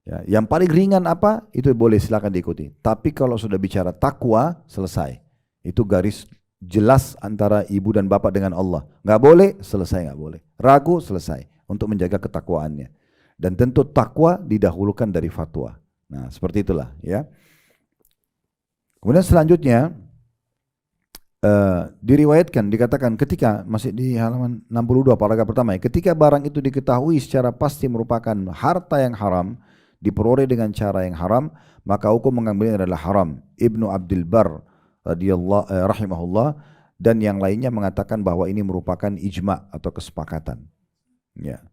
A: Ya, yang paling ringan apa? Itu boleh, silakan diikuti. Tapi kalau sudah bicara takwa, selesai. Itu garis jelas antara ibu dan bapak dengan Allah. Nggak boleh, selesai nggak boleh. Ragu, selesai. Untuk menjaga ketakwaannya. Dan tentu takwa didahulukan dari fatwa. Nah, seperti itulah ya. Kemudian selanjutnya diriwayatkan, dikatakan ketika masih di halaman 62 paragraf pertama ya, ketika barang itu diketahui secara pasti merupakan harta yang haram, diperoleh dengan cara yang haram, maka hukum mengambilnya adalah haram. Ibnu Abdul Bar rahimahullah dan yang lainnya mengatakan bahwa ini merupakan ijma atau kesepakatan. Ya.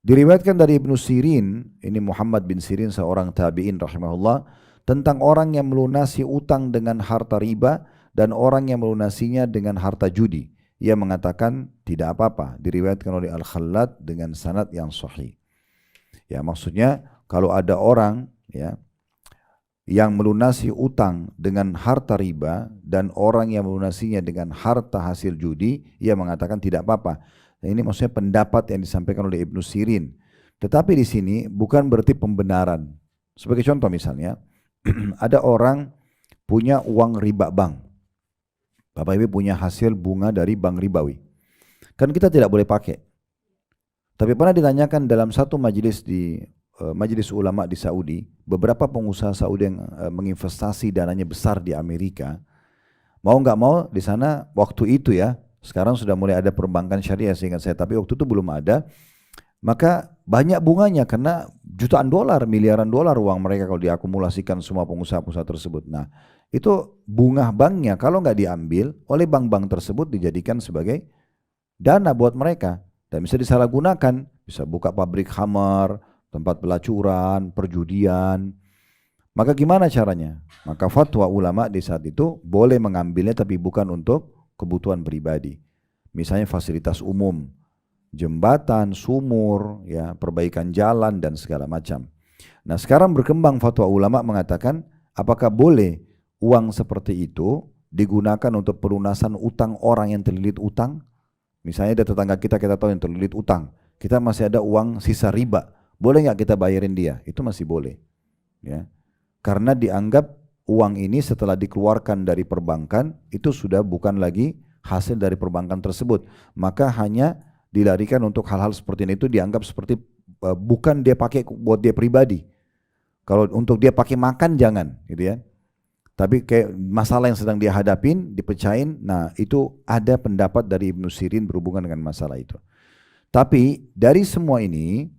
A: Diriwayatkan dari Ibnu Sirin, ini Muhammad bin Sirin seorang tabi'in rahimahullah, tentang orang yang melunasi utang dengan harta riba dan orang yang melunasinya dengan harta judi. Ia mengatakan tidak apa-apa, diriwayatkan oleh Al-Khallad dengan sanad yang sahih. Ya, maksudnya kalau ada orang ya yang melunasi utang dengan harta riba dan orang yang melunasinya dengan harta hasil judi, ia mengatakan tidak apa-apa. Nah, ini maksudnya pendapat yang disampaikan oleh Ibnu Sirin. Tetapi di sini bukan berarti pembenaran. Sebagai contoh misalnya, ada orang punya uang riba bank. Bapak Ibu punya hasil bunga dari bank ribawi. Kan kita tidak boleh pakai. Tapi pernah ditanyakan dalam satu majelis di majelis ulama di Saudi, beberapa pengusaha Saudi yang menginvestasi dananya besar di Amerika, mau nggak mau di sana waktu itu ya, sekarang sudah mulai ada perbankan syariah seingat saya, tapi waktu itu belum ada. Maka banyak bunganya karena jutaan dolar, miliaran dolar uang mereka kalau diakumulasikan semua pengusaha-pengusaha tersebut. Nah itu bunga banknya kalau nggak diambil oleh bank-bank tersebut dijadikan sebagai dana buat mereka. Dan bisa disalahgunakan, bisa buka pabrik khamar, tempat pelacuran, perjudian. Maka gimana caranya? Maka fatwa ulama di saat itu boleh mengambilnya tapi bukan untuk kebutuhan pribadi. Misalnya fasilitas umum, jembatan, sumur, ya, perbaikan jalan dan segala macam. Nah, sekarang berkembang fatwa ulama mengatakan apakah boleh uang seperti itu digunakan untuk pelunasan utang orang yang terlilit utang? Misalnya ada tetangga kita tahu yang terlilit utang, kita masih ada uang sisa riba, boleh nggak kita bayarin dia? Itu masih boleh, ya, karena dianggap uang ini setelah dikeluarkan dari perbankan itu sudah bukan lagi hasil dari perbankan tersebut, maka hanya dilarikan untuk hal-hal seperti ini, itu dianggap seperti bukan dia pakai buat dia pribadi. Kalau untuk dia pakai makan jangan, gitu ya. Tapi kayak masalah yang sedang dia hadapin, dipecahin, nah itu ada pendapat dari Ibnu Sirin berhubungan dengan masalah itu. Tapi dari semua ini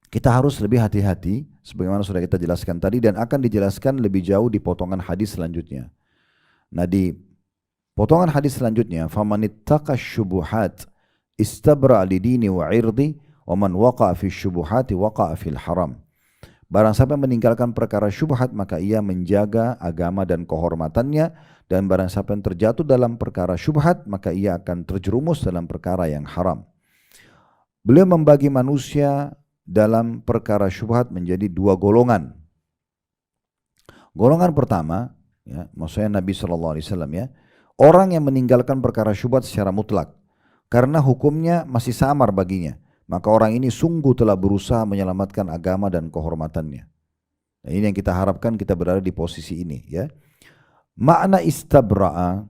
A: kita harus lebih hati-hati, sebagaimana sudah kita jelaskan tadi dan akan dijelaskan lebih jauh di potongan hadis selanjutnya. Nah di potongan hadis selanjutnya, famanittaqa syubuhat istabra lidini wa irdi wa man waqa'a fi syubuhati waqa'a fil haram. Barang siapa meninggalkan perkara syubhat maka ia menjaga agama dan kehormatannya, dan barang siapa yang terjatuh dalam perkara syubhat, maka ia akan terjerumus dalam perkara yang haram. Beliau membagi manusia dalam perkara syubhat menjadi dua golongan. Golongan pertama, ya, maksudnya Nabi SAW ya, orang yang meninggalkan perkara syubhat secara mutlak karena hukumnya masih samar baginya, maka orang ini sungguh telah berusaha menyelamatkan agama dan kehormatannya. Nah, ini yang kita harapkan, kita berada di posisi ini ya. Makna istabra'a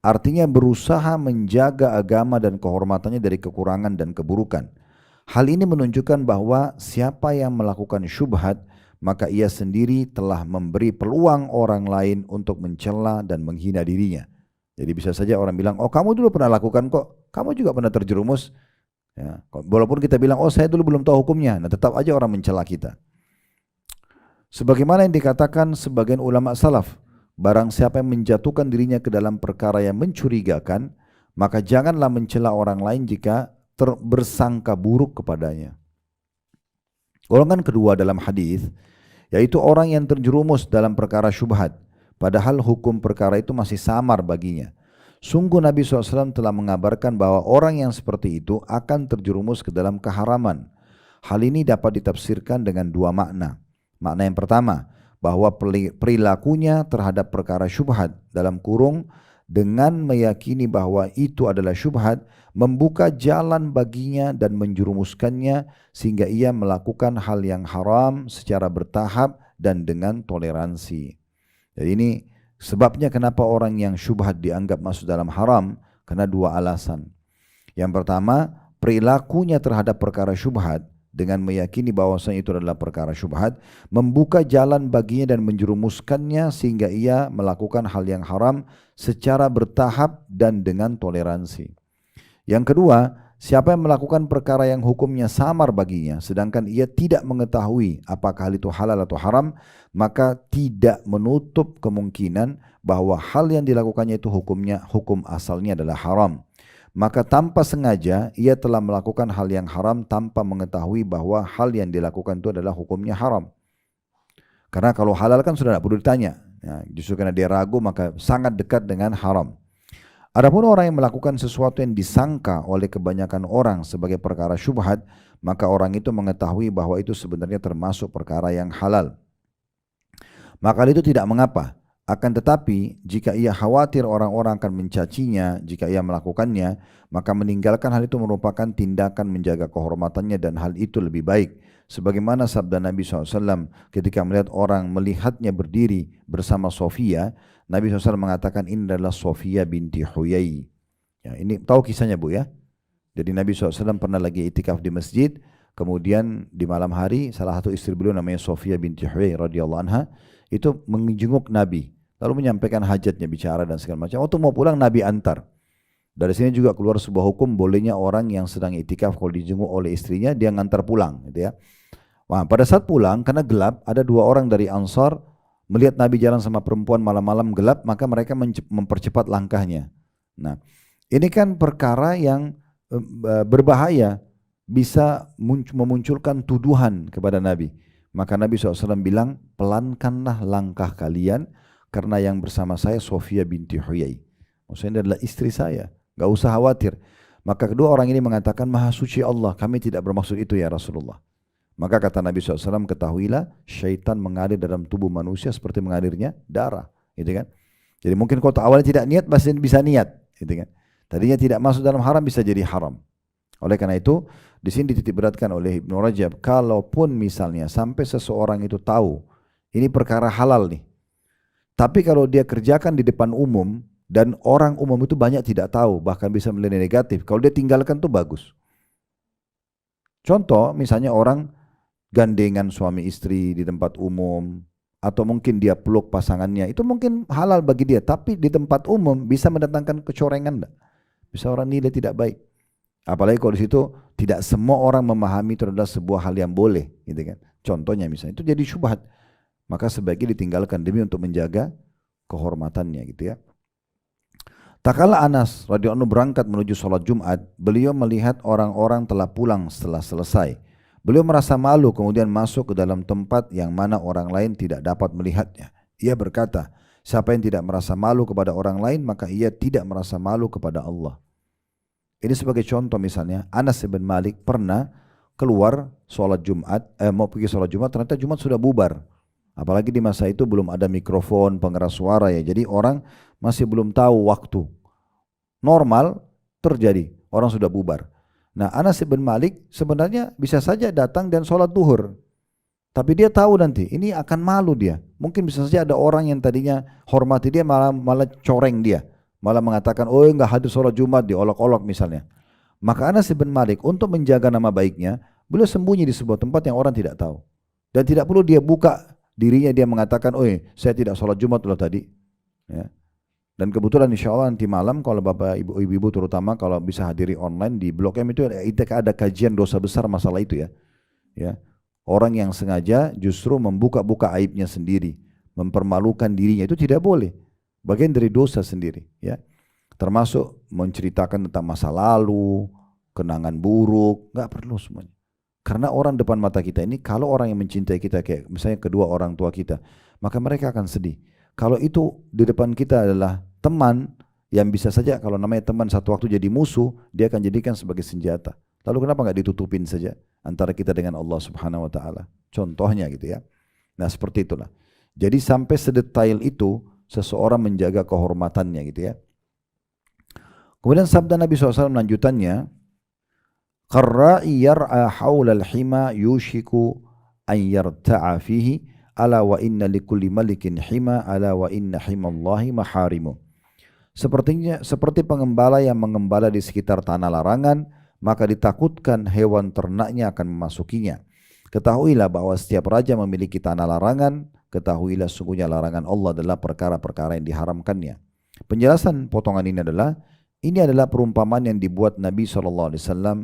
A: artinya berusaha menjaga agama dan kehormatannya dari kekurangan dan keburukan. Hal ini menunjukkan bahwa siapa yang melakukan syubhat, maka ia sendiri telah memberi peluang orang lain untuk mencela dan menghina dirinya. Jadi bisa saja orang bilang, oh kamu dulu pernah lakukan kok, kamu juga pernah terjerumus. Ya, walaupun kita bilang, oh saya dulu belum tahu hukumnya, nah tetap aja orang mencela kita. Sebagaimana yang dikatakan sebagian ulama salaf, barang siapa yang menjatuhkan dirinya ke dalam perkara yang mencurigakan, maka janganlah mencela orang lain jika bersangka buruk kepadanya. Golongan kedua dalam hadis yaitu orang yang terjerumus dalam perkara syubhat, padahal hukum perkara itu masih samar baginya. Sungguh Nabi SAW telah mengabarkan bahwa orang yang seperti itu akan terjerumus ke dalam keharaman. Hal ini dapat ditafsirkan dengan dua makna. Makna yang pertama, bahwa perilakunya terhadap perkara syubhat dalam kurung dengan meyakini bahwa itu adalah syubhat membuka jalan baginya dan menjerumuskannya sehingga ia melakukan hal yang haram secara bertahap dan dengan toleransi. Jadi ini sebabnya kenapa orang yang syubhat dianggap masuk dalam haram, karena dua alasan. Yang pertama, perilakunya terhadap perkara syubhat dengan meyakini bahwasanya itu adalah perkara syubhat, membuka jalan baginya dan menjerumuskannya sehingga ia melakukan hal yang haram secara bertahap dan dengan toleransi. Yang kedua, siapa yang melakukan perkara yang hukumnya samar baginya, sedangkan ia tidak mengetahui apakah hal itu halal atau haram, maka tidak menutup kemungkinan bahwa hal yang dilakukannya itu hukum asalnya adalah haram. Maka tanpa sengaja ia telah melakukan hal yang haram tanpa mengetahui bahwa hal yang dilakukan itu adalah hukumnya haram. Karena kalau halal kan sudah tidak perlu ditanya. Ya, justru karena dia ragu maka sangat dekat dengan haram. Adapun orang yang melakukan sesuatu yang disangka oleh kebanyakan orang sebagai perkara syubhat, maka orang itu mengetahui bahwa itu sebenarnya termasuk perkara yang halal. Maka itu tidak mengapa. Akan tetapi jika ia khawatir orang-orang akan mencacinya jika ia melakukannya, maka meninggalkan hal itu merupakan tindakan menjaga kehormatannya dan hal itu lebih baik. Sebagaimana sabda Nabi SAW ketika melihat orang melihatnya berdiri bersama Sofia, Nabi SAW mengatakan ini adalah Sofia binti Huyai. Ya, ini tahu kisahnya Bu ya. Jadi Nabi SAW pernah lagi itikaf di masjid, kemudian di malam hari salah satu istri beliau namanya Sofia binti Huyai radhiyallahu anha itu menjenguk Nabi. Lalu menyampaikan hajatnya, bicara dan segala macam. Waktu mau pulang Nabi antar. Dari sini juga keluar sebuah hukum bolehnya orang yang sedang itikaf kalau dijenguk oleh istrinya dia ngantar pulang, gitu ya. Wah, pada saat pulang karena gelap ada dua orang dari Ansar melihat Nabi jalan sama perempuan malam-malam gelap, maka mereka mempercepat langkahnya. Nah, ini kan perkara yang berbahaya, bisa memunculkan tuduhan kepada Nabi. Maka Nabi SAW bilang, pelankanlah langkah kalian karena yang bersama saya Sofia binti Huyai. Maksudnya adalah istri saya, gak usah khawatir. Maka kedua orang ini mengatakan, Maha suci Allah, kami tidak bermaksud itu ya Rasulullah. Maka kata Nabi SAW, ketahuilah syaitan mengalir dalam tubuh manusia seperti mengalirnya darah, gitu kan? Jadi mungkin kalau awalnya tidak niat, masih bisa niat, gitu kan? Tadinya tidak masuk dalam haram bisa jadi haram. Oleh karena itu, di sini dititik beratkan oleh Ibnu Rajab, kalaupun misalnya sampai seseorang itu tahu ini perkara halal nih, tapi kalau dia kerjakan di depan umum dan orang umum itu banyak tidak tahu, bahkan bisa menilai negatif, kalau dia tinggalkan itu bagus. Contoh misalnya orang gandengan suami istri di tempat umum, atau mungkin dia peluk pasangannya, itu mungkin halal bagi dia, tapi di tempat umum bisa mendatangkan kecorengan, bisa orang nilai tidak baik. Apalagi kalau di situ tidak semua orang memahami itu adalah sebuah hal yang boleh, gitu kan? Contohnya misalnya itu jadi syubhat, maka sebaiknya ditinggalkan demi untuk menjaga kehormatannya, gitu ya. Tak kala Anas radhiyallahu anhu berangkat menuju sholat Jumat, beliau melihat orang-orang telah pulang setelah selesai. Beliau merasa malu kemudian masuk ke dalam tempat yang mana orang lain tidak dapat melihatnya. Ia berkata, Siapa yang tidak merasa malu kepada orang lain, maka ia tidak merasa malu kepada Allah. Ini sebagai contoh misalnya, Anas bin Malik pernah keluar sholat Jumat, mau pergi sholat Jumat, ternyata Jumat sudah bubar. Apalagi di masa itu belum ada mikrofon, pengeras suara ya. Jadi orang masih belum tahu waktu. Normal terjadi, orang sudah bubar. Nah, Anas bin Malik sebenarnya bisa saja datang dan sholat duhur. Tapi dia tahu nanti, ini akan malu dia. Mungkin bisa saja ada orang yang tadinya hormati dia malah coreng dia. Malah mengatakan, oh enggak hadir sholat Jumat, diolok-olok misalnya. Maka Anas bin Malik untuk menjaga nama baiknya, beliau sembunyi di sebuah tempat yang orang tidak tahu. Dan tidak perlu dia buka dirinya, dia mengatakan, oh saya tidak sholat Jumat loh tadi. Ya. Dan kebetulan insya Allah nanti malam kalau bapak ibu-ibu terutama kalau bisa hadiri online di Blok M itu ada kajian dosa besar masalah itu ya. Ya. Orang yang sengaja justru membuka-buka aibnya sendiri, mempermalukan dirinya, itu tidak boleh. Bagian dari dosa sendiri, ya. Termasuk menceritakan tentang masa lalu, kenangan buruk, nggak perlu semuanya. Karena orang depan mata kita ini, kalau orang yang mencintai kita kayak misalnya kedua orang tua kita, maka mereka akan sedih. Kalau itu di depan kita adalah teman yang bisa saja kalau namanya teman satu waktu jadi musuh, dia akan jadikan sebagai senjata. Lalu kenapa nggak ditutupin saja antara kita dengan Allah Subhanahu wa taala? Contohnya gitu ya. Nah, seperti itulah. Jadi sampai sedetail itu seseorang menjaga kehormatannya gitu ya. Kemudian sabda Nabi SAW lanjutannya, qarra'i yar'a haulal hima yushiku an yarta'a fihi ala wa inna likulli malikin hima ala wa inna himallahi maharimu. Seperti pengembala yang mengembala di sekitar tanah larangan, maka ditakutkan hewan ternaknya akan memasukinya. Ketahuilah bahwa setiap raja memiliki tanah larangan, ketahuilah sungguhnya larangan Allah adalah perkara-perkara yang diharamkannya. Penjelasan potongan ini adalah perumpamaan yang dibuat Nabi SAW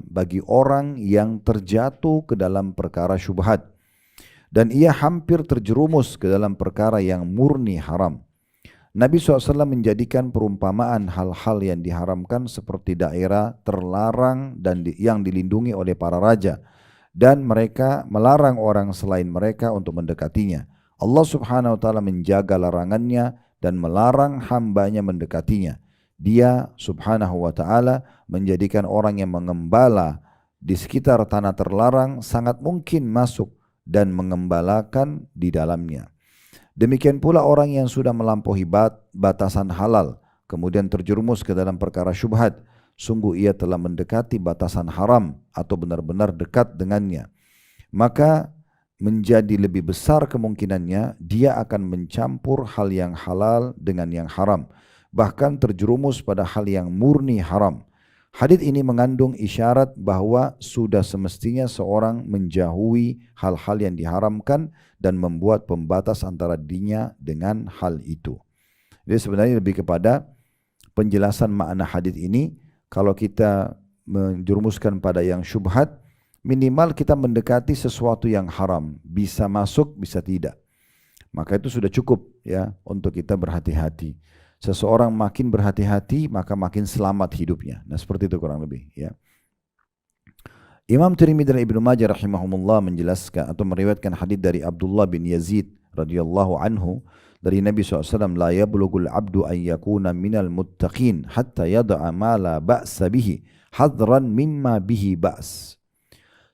A: bagi orang yang terjatuh ke dalam perkara syubhat. Dan ia hampir terjerumus ke dalam perkara yang murni haram. Nabi SAW menjadikan perumpamaan hal-hal yang diharamkan seperti daerah terlarang dan yang dilindungi oleh para raja. Dan mereka melarang orang selain mereka untuk mendekatinya. Allah Subhanahu wa ta'ala menjaga larangannya dan melarang hambanya mendekatinya. Dia Subhanahu wa ta'ala menjadikan orang yang mengembala di sekitar tanah terlarang sangat mungkin masuk dan mengembalakan di dalamnya. Demikian pula orang yang sudah melampaui batasan halal, kemudian terjerumus ke dalam perkara syubhat, sungguh ia telah mendekati batasan haram atau benar-benar dekat dengannya. Maka menjadi lebih besar kemungkinannya dia akan mencampur hal yang halal dengan yang haram, bahkan terjerumus pada hal yang murni haram. Hadits ini mengandung isyarat bahwa sudah semestinya seorang menjauhi hal-hal yang diharamkan dan membuat pembatas antara dirinya dengan hal itu. Jadi sebenarnya lebih kepada penjelasan makna hadits ini. Kalau kita menjerumuskan pada yang syubhat, minimal kita mendekati sesuatu yang haram, bisa masuk, bisa tidak. Maka itu sudah cukup ya untuk kita berhati-hati. Seseorang makin berhati-hati maka makin selamat hidupnya. Nah seperti itu kurang lebih ya. Imam Tirmidzi dan Ibnu Majah rahimahumullah menjelaskan atau meriwayatkan hadis dari Abdullah bin Yazid radhiyallahu anhu dari Nabi SAW, la yablughul abdu an yakuna minal muttaqin hatta yada'a ma la ba'sa bihi hadran mimma bihi ba's.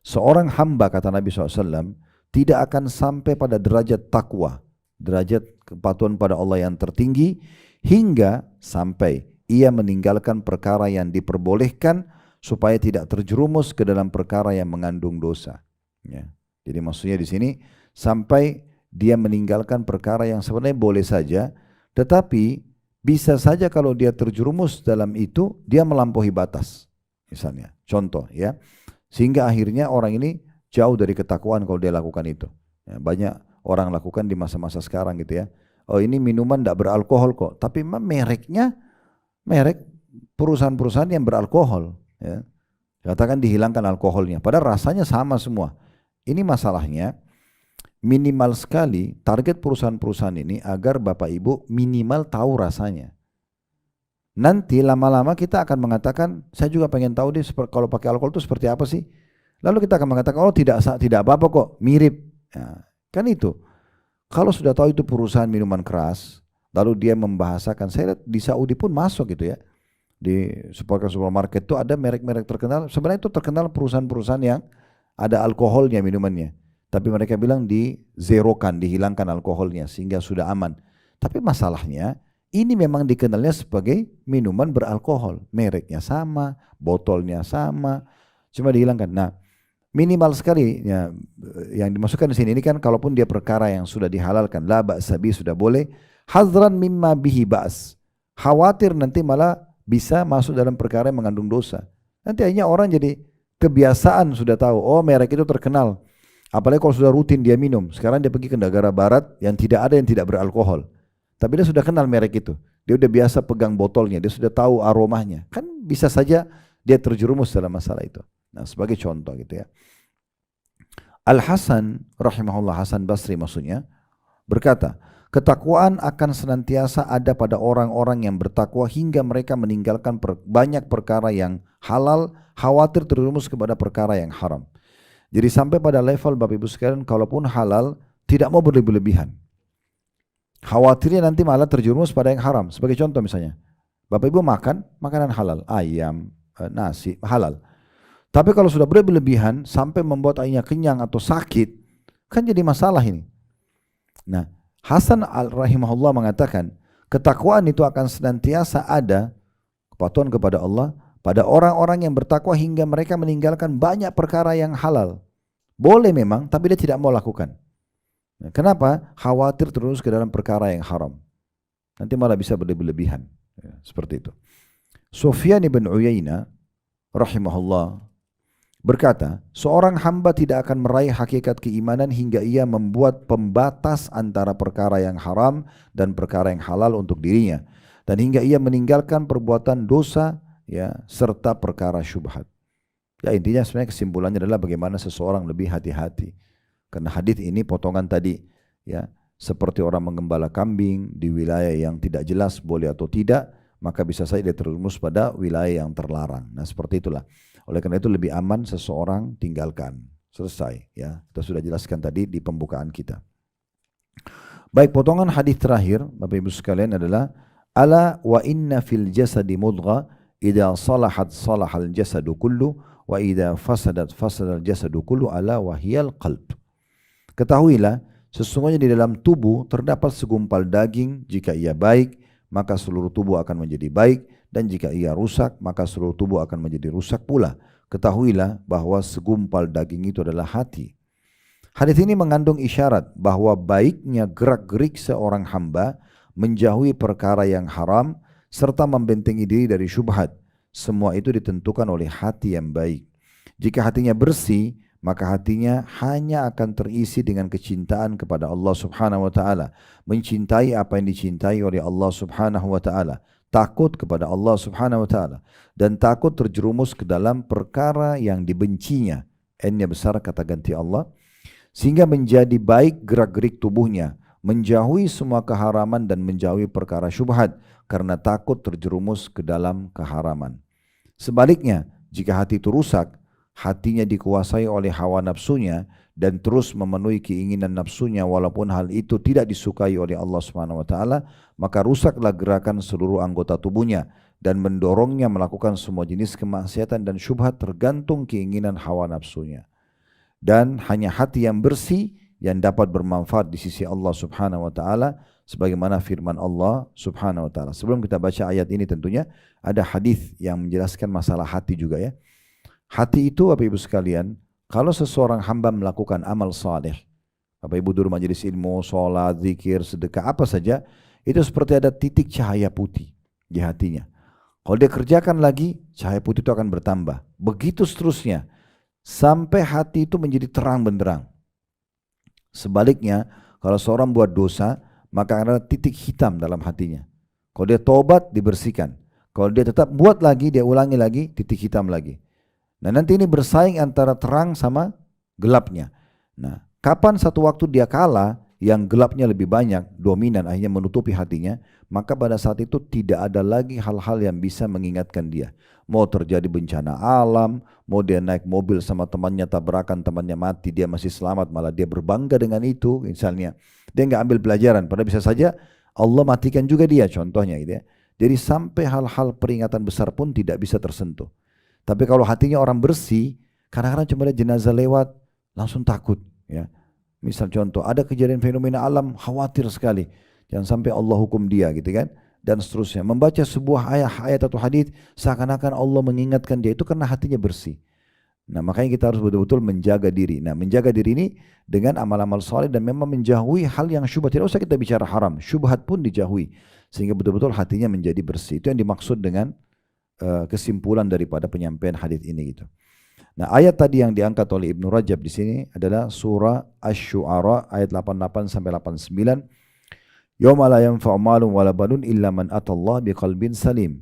A: Seorang hamba, kata Nabi SAW, tidak akan sampai pada derajat takwa, derajat kepatuhan pada Allah yang tertinggi, hingga sampai ia meninggalkan perkara yang diperbolehkan supaya tidak terjerumus ke dalam perkara yang mengandung dosa. Ya. Jadi maksudnya di sini sampai dia meninggalkan perkara yang sebenarnya boleh saja, tetapi bisa saja kalau dia terjerumus dalam itu dia melampaui batas. Misalnya, contoh ya, sehingga akhirnya orang ini jauh dari ketakwaan kalau dia lakukan itu. Ya, banyak orang lakukan di masa-masa sekarang gitu ya. Oh ini minuman tidak beralkohol kok, tapi mereknya merek perusahaan-perusahaan yang beralkohol. Ya. Katakan dihilangkan alkoholnya, padahal rasanya sama semua. Ini masalahnya minimal sekali target perusahaan-perusahaan ini agar Bapak Ibu minimal tahu rasanya. Nanti lama-lama kita akan mengatakan, saya juga pengen tahu deh kalau pakai alkohol itu seperti apa sih. Lalu kita akan mengatakan, oh tidak apa-apa kok, mirip. Ya, kan itu. Kalau sudah tahu itu perusahaan minuman keras, Lalu dia membahasakan, saya lihat di Saudi pun masuk gitu ya. Di supermarket itu ada merek-merek terkenal, sebenarnya itu terkenal perusahaan-perusahaan yang ada alkoholnya minumannya. Tapi mereka bilang dizerokan, dihilangkan alkoholnya sehingga sudah aman. Tapi masalahnya ini memang dikenalnya sebagai minuman beralkohol. Mereknya sama, botolnya sama, cuma dihilangkan. Nah, minimal sekali ya, yang dimasukkan di sini ini kan kalaupun dia perkara yang sudah dihalalkan, la ba'sa bi, sudah boleh, hadzran mimma bihi ba's. Khawatir nanti malah bisa masuk dalam perkara yang mengandung dosa. Nanti akhirnya orang jadi kebiasaan sudah tahu, oh merek itu terkenal. Apalagi kalau sudah rutin dia minum. Sekarang dia pergi ke negara barat yang tidak ada yang tidak beralkohol. Tapi dia sudah kenal merek itu. Dia sudah biasa pegang botolnya, dia sudah tahu aromanya. Kan bisa saja dia terjerumus dalam masalah itu. Nah, sebagai contoh gitu ya. Al-Hasan rahimahullah, Hasan Basri maksudnya, berkata, ketakwaan akan senantiasa ada pada orang-orang yang bertakwa hingga mereka meninggalkan banyak perkara yang halal, khawatir terjerumus kepada perkara yang haram. Jadi sampai pada level Bapak Ibu sekalian, kalaupun halal tidak mau berlebih-lebihan. Khawatirnya nanti malah terjerumus pada yang haram. Sebagai contoh misalnya, Bapak Ibu makan makanan halal, ayam, nasi, halal. Tapi kalau sudah berlebihan sampai membuat ayahnya kenyang atau sakit, kan jadi masalah ini. Nah, Hasan al-Rahimahullah mengatakan, ketakwaan itu akan senantiasa ada, kepatuhan kepada Allah, pada orang-orang yang bertakwa hingga mereka meninggalkan banyak perkara yang halal. Boleh memang, tapi dia tidak mau lakukan. Nah, kenapa? Khawatir terus ke dalam perkara yang haram. Nanti malah bisa berlebihan. Ya, seperti itu. Sufyan ibn Uyainah rahimahullah berkata, seorang hamba tidak akan meraih hakikat keimanan hingga ia membuat pembatas antara perkara yang haram dan perkara yang halal untuk dirinya, dan hingga ia meninggalkan perbuatan dosa ya serta perkara syubhat. Ya, intinya sebenarnya kesimpulannya adalah bagaimana seseorang lebih hati-hati. Karena hadis ini potongan tadi ya, seperti orang menggembala kambing di wilayah yang tidak jelas boleh atau tidak, maka bisa saja dia terjerumus pada wilayah yang terlarang. Nah, seperti itulah. Oleh karena itu lebih aman seseorang tinggalkan. Selesai ya. Kita sudah jelaskan tadi di pembukaan kita. Baik, potongan hadis terakhir Bapak Ibu sekalian adalah, ala wa inna fil jasadi mudghah idza salahat salahal jasadu kullu wa idza fasadat fasadal jasadu kullu ala wa hiyal qalb. Ketahuilah, sesungguhnya di dalam tubuh terdapat segumpal daging, jika ia baik, maka seluruh tubuh akan menjadi baik, dan jika ia rusak, maka seluruh tubuh akan menjadi rusak pula. Ketahuilah bahwa segumpal daging itu adalah hati. Hadis ini mengandung isyarat bahwa baiknya gerak-gerik seorang hamba menjauhi perkara yang haram, serta membentengi diri dari syubhat. Semua itu ditentukan oleh hati yang baik. Jika hatinya bersih, maka hatinya hanya akan terisi dengan kecintaan kepada Allah Subhanahu wa taala, mencintai apa yang dicintai oleh Allah Subhanahu wa taala, takut kepada Allah Subhanahu wa taala, dan takut terjerumus ke dalam perkara yang dibencinya. N-nya besar kata ganti Allah, sehingga menjadi baik gerak-gerik tubuhnya, menjauhi semua keharaman dan menjauhi perkara syubhat karena takut terjerumus ke dalam keharaman. Sebaliknya, jika hati itu rusak, hatinya dikuasai oleh hawa nafsunya dan terus memenuhi keinginan nafsunya walaupun hal itu tidak disukai oleh Allah Subhanahu wa taala, maka rusaklah gerakan seluruh anggota tubuhnya dan mendorongnya melakukan semua jenis kemaksiatan dan syubhat tergantung keinginan hawa nafsunya. Dan hanya hati yang bersih yang dapat bermanfaat di sisi Allah Subhanahu wa taala, sebagaimana firman Allah Subhanahu wa taala. Sebelum kita baca ayat ini tentunya ada hadis yang menjelaskan masalah hati juga ya. Hati itu Bapak Ibu sekalian, kalau seseorang hamba melakukan amal saleh, Bapak Ibu dulu majelis ilmu, sholat, zikir, sedekah, apa saja, itu seperti ada titik cahaya putih di hatinya. Kalau dia kerjakan lagi, cahaya putih itu akan bertambah. Begitu seterusnya, sampai hati itu menjadi terang benderang. Sebaliknya, kalau seorang buat dosa, maka ada titik hitam dalam hatinya. Kalau dia tobat, dibersihkan. Kalau dia tetap buat lagi, dia ulangi lagi, titik hitam lagi. Nah, nanti ini bersaing antara terang sama gelapnya. Nah, kapan satu waktu dia kalah, yang gelapnya lebih banyak, dominan, akhirnya menutupi hatinya, maka pada saat itu tidak ada lagi hal-hal yang bisa mengingatkan dia. Mau terjadi bencana alam, mau dia naik mobil sama temannya tabrakan, temannya mati, dia masih selamat, malah dia berbangga dengan itu misalnya. Dia nggak ambil pelajaran, padahal bisa saja Allah matikan juga dia, contohnya gitu ya. Jadi sampai hal-hal peringatan besar pun tidak bisa tersentuh. Tapi kalau hatinya orang bersih, kadang-kadang cuma ada jenazah lewat, langsung takut. Ya. Misal contoh, ada kejadian fenomena alam, khawatir sekali. Jangan sampai Allah hukum dia gitu kan. Dan seterusnya. Membaca sebuah ayat atau hadis seakan-akan Allah mengingatkan dia, itu karena hatinya bersih. Nah makanya kita harus betul-betul menjaga diri. Nah menjaga diri ini dengan amal-amal saleh dan memang menjauhi hal yang syubhat. Tidak usah kita bicara haram, syubhat pun dijauhi. Sehingga betul-betul hatinya menjadi bersih. Itu yang dimaksud dengan kesimpulan daripada penyampaian hadis ini gitu. Nah ayat tadi yang diangkat oleh Ibnu Rajab di sini adalah surah Asy-Syu'ara ayat 88 sampai 89. Yauma la yanfa'u malun wala banun illa man atallaha biqalbin salim.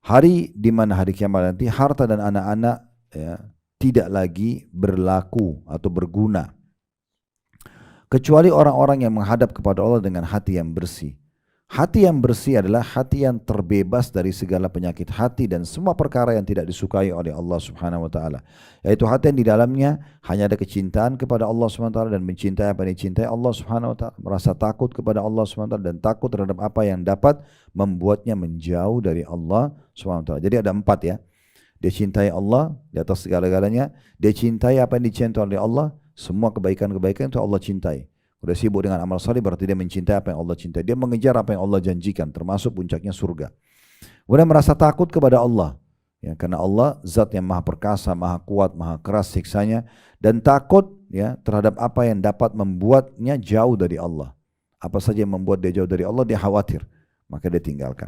A: Hari di mana hari kiamat nanti harta dan anak-anak ya, tidak lagi berlaku atau berguna kecuali orang-orang yang menghadap kepada Allah dengan hati yang bersih. Hati yang bersih adalah hati yang terbebas dari segala penyakit hati dan semua perkara yang tidak disukai oleh Allah Subhanahu wa taala. Yaitu hati yang di dalamnya hanya ada kecintaan kepada Allah Subhanahu wa taala dan mencintai apa yang dicintai Allah Subhanahu wa taala, merasa takut kepada Allah Subhanahu wa taala dan takut terhadap apa yang dapat membuatnya menjauh dari Allah Subhanahu wa taala. Jadi ada 4 ya. Dia cintai Allah di atas segala-galanya, dia cintai apa yang dicintai oleh Allah, semua kebaikan-kebaikan itu Allah cintai. Udah sibuk dengan amal saleh berarti dia mencintai apa yang Allah cintai. Dia mengejar apa yang Allah janjikan, termasuk puncaknya surga. Kemudian merasa takut kepada Allah. Ya, karena Allah zat yang maha perkasa, maha kuat, maha keras siksanya. Dan takut ya terhadap apa yang dapat membuatnya jauh dari Allah. Apa saja yang membuat dia jauh dari Allah, dia khawatir. Maka dia tinggalkan.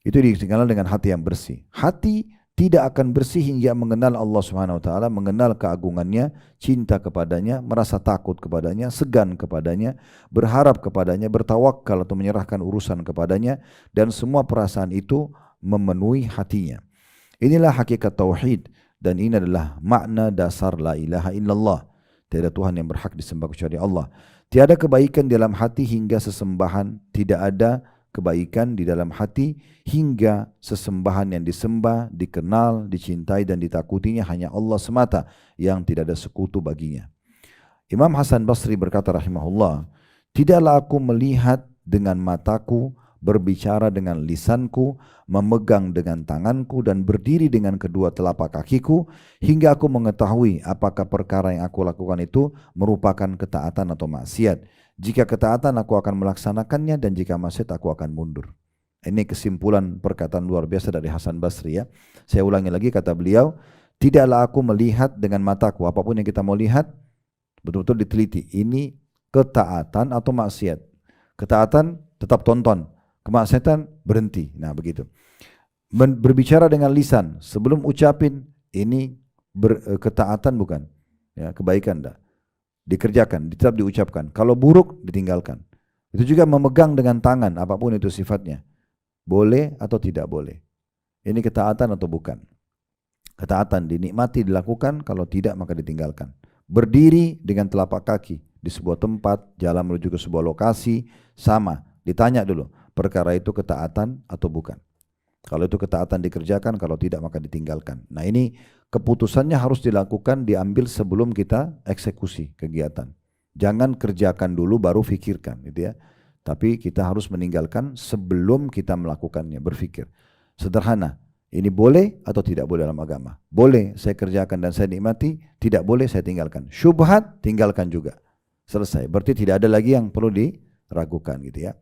A: Itu ditinggalkan dengan hati yang bersih. Hati tidak akan bersih hingga mengenal Allah Subhanahu wa taala, mengenal keagungannya, cinta kepadanya, merasa takut kepadanya, segan kepadanya, berharap kepadanya, bertawakal atau menyerahkan urusan kepadanya, dan semua perasaan itu memenuhi hatinya. Inilah hakikat tauhid dan ini adalah makna dasar la ilaha illallah. Tiada Tuhan yang berhak disembah kecuali Allah. Tiada kebaikan dalam hati hingga sesembahan, tidak ada kebaikan di dalam hati hingga sesembahan yang disembah, dikenal, dicintai dan ditakutinya hanya Allah semata yang tidak ada sekutu baginya. Imam Hasan Basri berkata rahimahullah, tidaklah aku melihat dengan mataku, berbicara dengan lisanku, memegang dengan tanganku dan berdiri dengan kedua telapak kakiku hingga aku mengetahui apakah perkara yang aku lakukan itu merupakan ketaatan atau maksiat. Jika ketaatan aku akan melaksanakannya dan jika maksiat aku akan mundur. Ini kesimpulan perkataan luar biasa dari Hasan Basri ya. Saya ulangi lagi kata beliau, tidaklah aku melihat dengan mataku, apapun yang kita mau lihat betul-betul diteliti. Ini ketaatan atau maksiat. Ketaatan tetap tonton, kemaksiatan berhenti. Nah begitu. Berbicara dengan lisan sebelum ucapin ini ketaatan bukan? Ya, kebaikan enggak? Dikerjakan, tetap diucapkan. Kalau buruk, ditinggalkan. Itu juga memegang dengan tangan, apapun itu sifatnya. Boleh atau tidak boleh. Ini ketaatan atau bukan. Ketaatan dinikmati, dilakukan, kalau tidak maka ditinggalkan. Berdiri dengan telapak kaki di sebuah tempat, jalan menuju ke sebuah lokasi, sama. Ditanya dulu, perkara itu ketaatan atau bukan. Kalau itu ketaatan dikerjakan, kalau tidak maka ditinggalkan. Nah ini keputusannya harus dilakukan, diambil sebelum kita eksekusi kegiatan. Jangan kerjakan dulu baru fikirkan gitu ya. Tapi kita harus meninggalkan sebelum kita melakukannya, berfikir. Sederhana, ini boleh atau tidak boleh dalam agama. Boleh saya kerjakan dan saya nikmati, tidak boleh saya tinggalkan. Syubhat tinggalkan juga. Selesai, berarti tidak ada lagi yang perlu diragukan gitu ya.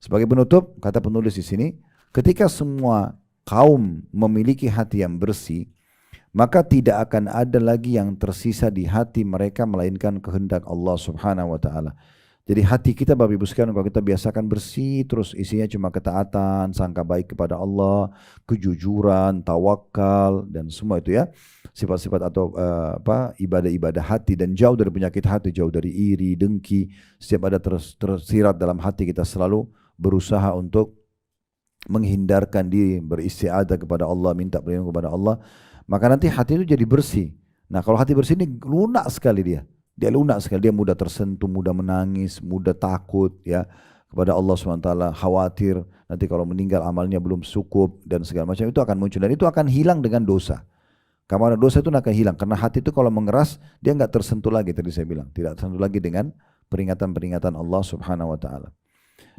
A: Sebagai penutup, kata penulis di sini, ketika semua kaum memiliki hati yang bersih, maka tidak akan ada lagi yang tersisa di hati mereka melainkan kehendak Allah Subhanahu wa taala. Jadi hati kita Bapak Ibu sekalian kalau kita biasakan bersih terus isinya cuma ketaatan, sangka baik kepada Allah, kejujuran, tawakal dan semua itu ya. Sifat-sifat atau ibadah-ibadah hati dan jauh dari penyakit hati, jauh dari iri, dengki, setiap ada tersirat dalam hati kita selalu berusaha untuk menghindarkan diri, beristiadah kepada Allah, minta perlindungan kepada Allah, maka nanti hati itu jadi bersih. Nah kalau hati bersih ini lunak sekali dia. Dia lunak sekali, dia mudah tersentuh, mudah menangis, mudah takut ya kepada Allah SWT, khawatir nanti kalau meninggal amalnya belum cukup dan segala macam itu akan muncul dan itu akan hilang dengan dosa. Karena dosa itu akan hilang karena hati itu kalau mengeras dia nggak tersentuh lagi tadi saya bilang, tidak tersentuh lagi dengan peringatan-peringatan Allah Subhanahu wa taala.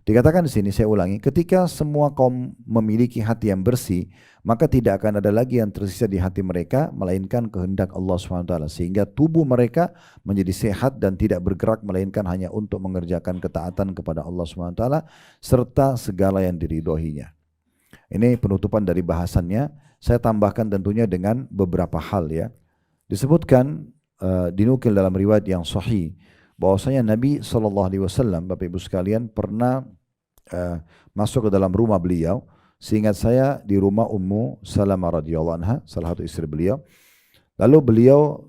A: Dikatakan di sini, saya ulangi, ketika semua kaum memiliki hati yang bersih, maka tidak akan ada lagi yang tersisa di hati mereka, melainkan kehendak Allah SWT. Sehingga tubuh mereka menjadi sehat dan tidak bergerak, melainkan hanya untuk mengerjakan ketaatan kepada Allah SWT, serta segala yang diridhoinya. Ini penutupan dari bahasannya. Saya tambahkan tentunya dengan beberapa hal ya. Disebutkan, dinukil dalam riwayat yang sahih, bahwasanya Nabi SAW, Bapak Ibu sekalian, pernah masuk ke dalam rumah beliau. Seingat saya di rumah Ummu Salamah radhiyallahu anha, salah satu istri beliau. Lalu beliau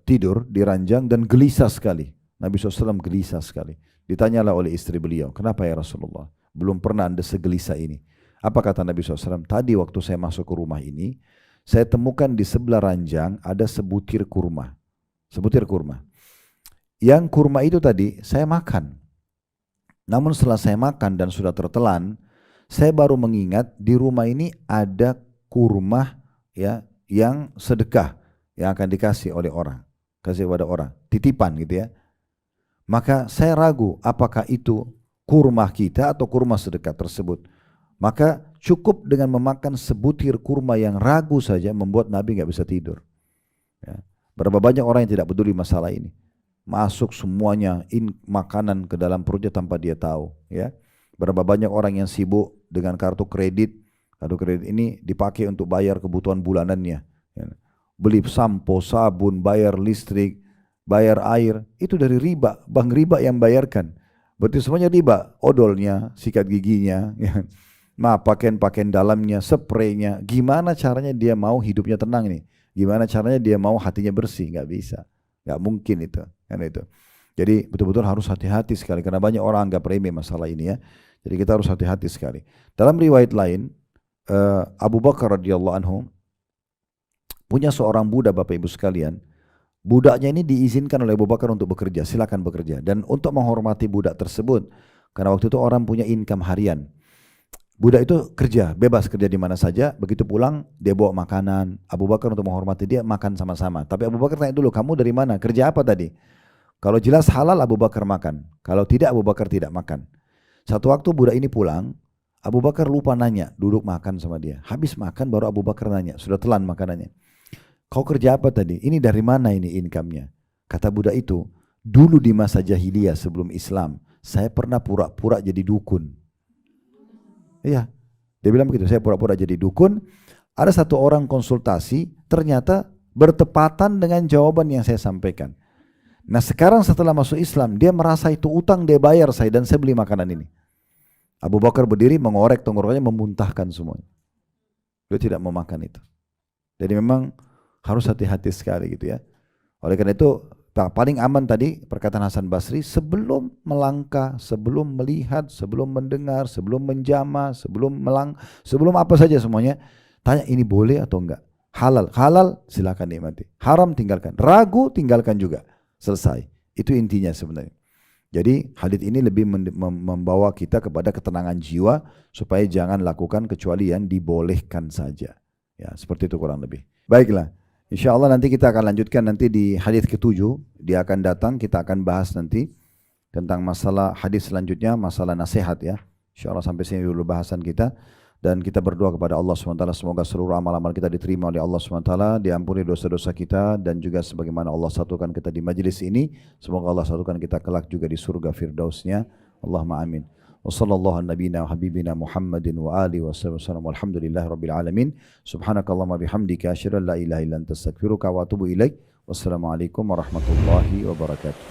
A: tidur di ranjang dan gelisah sekali. Nabi SAW gelisah sekali. Ditanyalah oleh istri beliau, kenapa ya Rasulullah? Belum pernah anda segelisah ini. Apa kata Nabi SAW? Tadi waktu saya masuk ke rumah ini, saya temukan di sebelah ranjang ada sebutir kurma. Sebutir kurma. Yang kurma itu tadi saya makan. Namun setelah saya makan dan sudah tertelan, saya baru mengingat di rumah ini ada kurma ya yang sedekah yang akan dikasih oleh orang, kasih kepada orang, titipan gitu ya. Maka saya ragu apakah itu kurma kita atau kurma sedekah tersebut. Maka cukup dengan memakan sebutir kurma yang ragu saja membuat Nabi nggak bisa tidur. Ya. Berapa banyak orang yang tidak peduli masalah ini. Masuk semuanya makanan ke dalam perutnya tanpa dia tahu ya. Berapa banyak orang yang sibuk dengan kartu kredit ini dipakai untuk bayar kebutuhan bulanannya ya. Beli sampo, sabun, bayar listrik, bayar air, itu dari riba, bank riba yang bayarkan. Berarti semuanya riba, odolnya, sikat giginya ya. Pakaian dalamnya, spraynya. Gimana caranya dia mau hidupnya tenang nih? Gimana caranya dia mau hatinya bersih? Nggak bisa, nggak mungkin itu. Karena itu. Jadi betul-betul harus hati-hati sekali karena banyak orang anggap remeh masalah ini ya. Jadi kita harus hati-hati sekali. Dalam riwayat lain, Abu Bakar radhiyallahu anhu punya seorang budak, Bapak Ibu sekalian. Budaknya ini diizinkan oleh Abu Bakar untuk bekerja, silakan bekerja. Dan untuk menghormati budak tersebut, karena waktu itu orang punya income harian. Budak itu kerja, bebas kerja di mana saja. Begitu pulang, dia bawa makanan. Abu Bakar untuk menghormati dia makan sama-sama. Tapi Abu Bakar tanya dulu, kamu dari mana? Kerja apa tadi? Kalau jelas halal, Abu Bakar makan. Kalau tidak, Abu Bakar tidak makan. Satu waktu budak ini pulang, Abu Bakar lupa nanya, duduk makan sama dia. Habis makan baru Abu Bakar nanya, sudah telan makanannya. Kau kerja apa tadi? Ini dari mana ini income-nya? Kata budak itu, dulu di masa jahiliyah sebelum Islam, saya pernah pura-pura jadi dukun. Iya, dia bilang begitu, saya pura-pura jadi dukun. Ada satu orang konsultasi, ternyata bertepatan dengan jawaban yang saya sampaikan. Nah sekarang setelah masuk Islam, dia merasa itu utang dia bayar saya dan saya beli makanan ini. Abu Bakar berdiri mengorek tenggorokannya, memuntahkan semuanya. Dia tidak mau makan itu. Jadi memang harus hati-hati sekali gitu ya. Oleh karena itu paling aman tadi perkataan Hasan Basri, sebelum melangkah, sebelum melihat, sebelum mendengar, sebelum menjamah, sebelum apa saja semuanya, tanya ini boleh atau enggak. Halal silakan nikmati. Haram tinggalkan. Ragu tinggalkan juga. Selesai. Itu intinya sebenarnya. Jadi hadits ini lebih membawa kita kepada ketenangan jiwa supaya jangan lakukan kecuali yang dibolehkan saja. Ya, seperti itu kurang lebih. Baiklah. Insya Allah nanti kita akan lanjutkan nanti di hadits ke-7. Dia akan datang, kita akan bahas nanti tentang masalah hadits selanjutnya, masalah nasihat ya. Insya Allah sampai sini dulu bahasan kita. Dan kita berdoa kepada Allah SWT, semoga seluruh amal-amal kita diterima oleh Allah SWT, diampuni dosa-dosa kita, dan juga sebagaimana Allah satukan kita di majlis ini, semoga Allah satukan kita kelak juga di surga firdausnya. Allahumma amin. Wa sallallahu nabiyina wa habibina Muhammadin wa alihi wa sallam, walhamdulillahi rabbil alamin. Subhanakallahumma bihamdika asyhadu an la ilaha illa anta astaghfiruka wa atubu ilaik. Wassalamualaikum warahmatullahi wabarakatuh.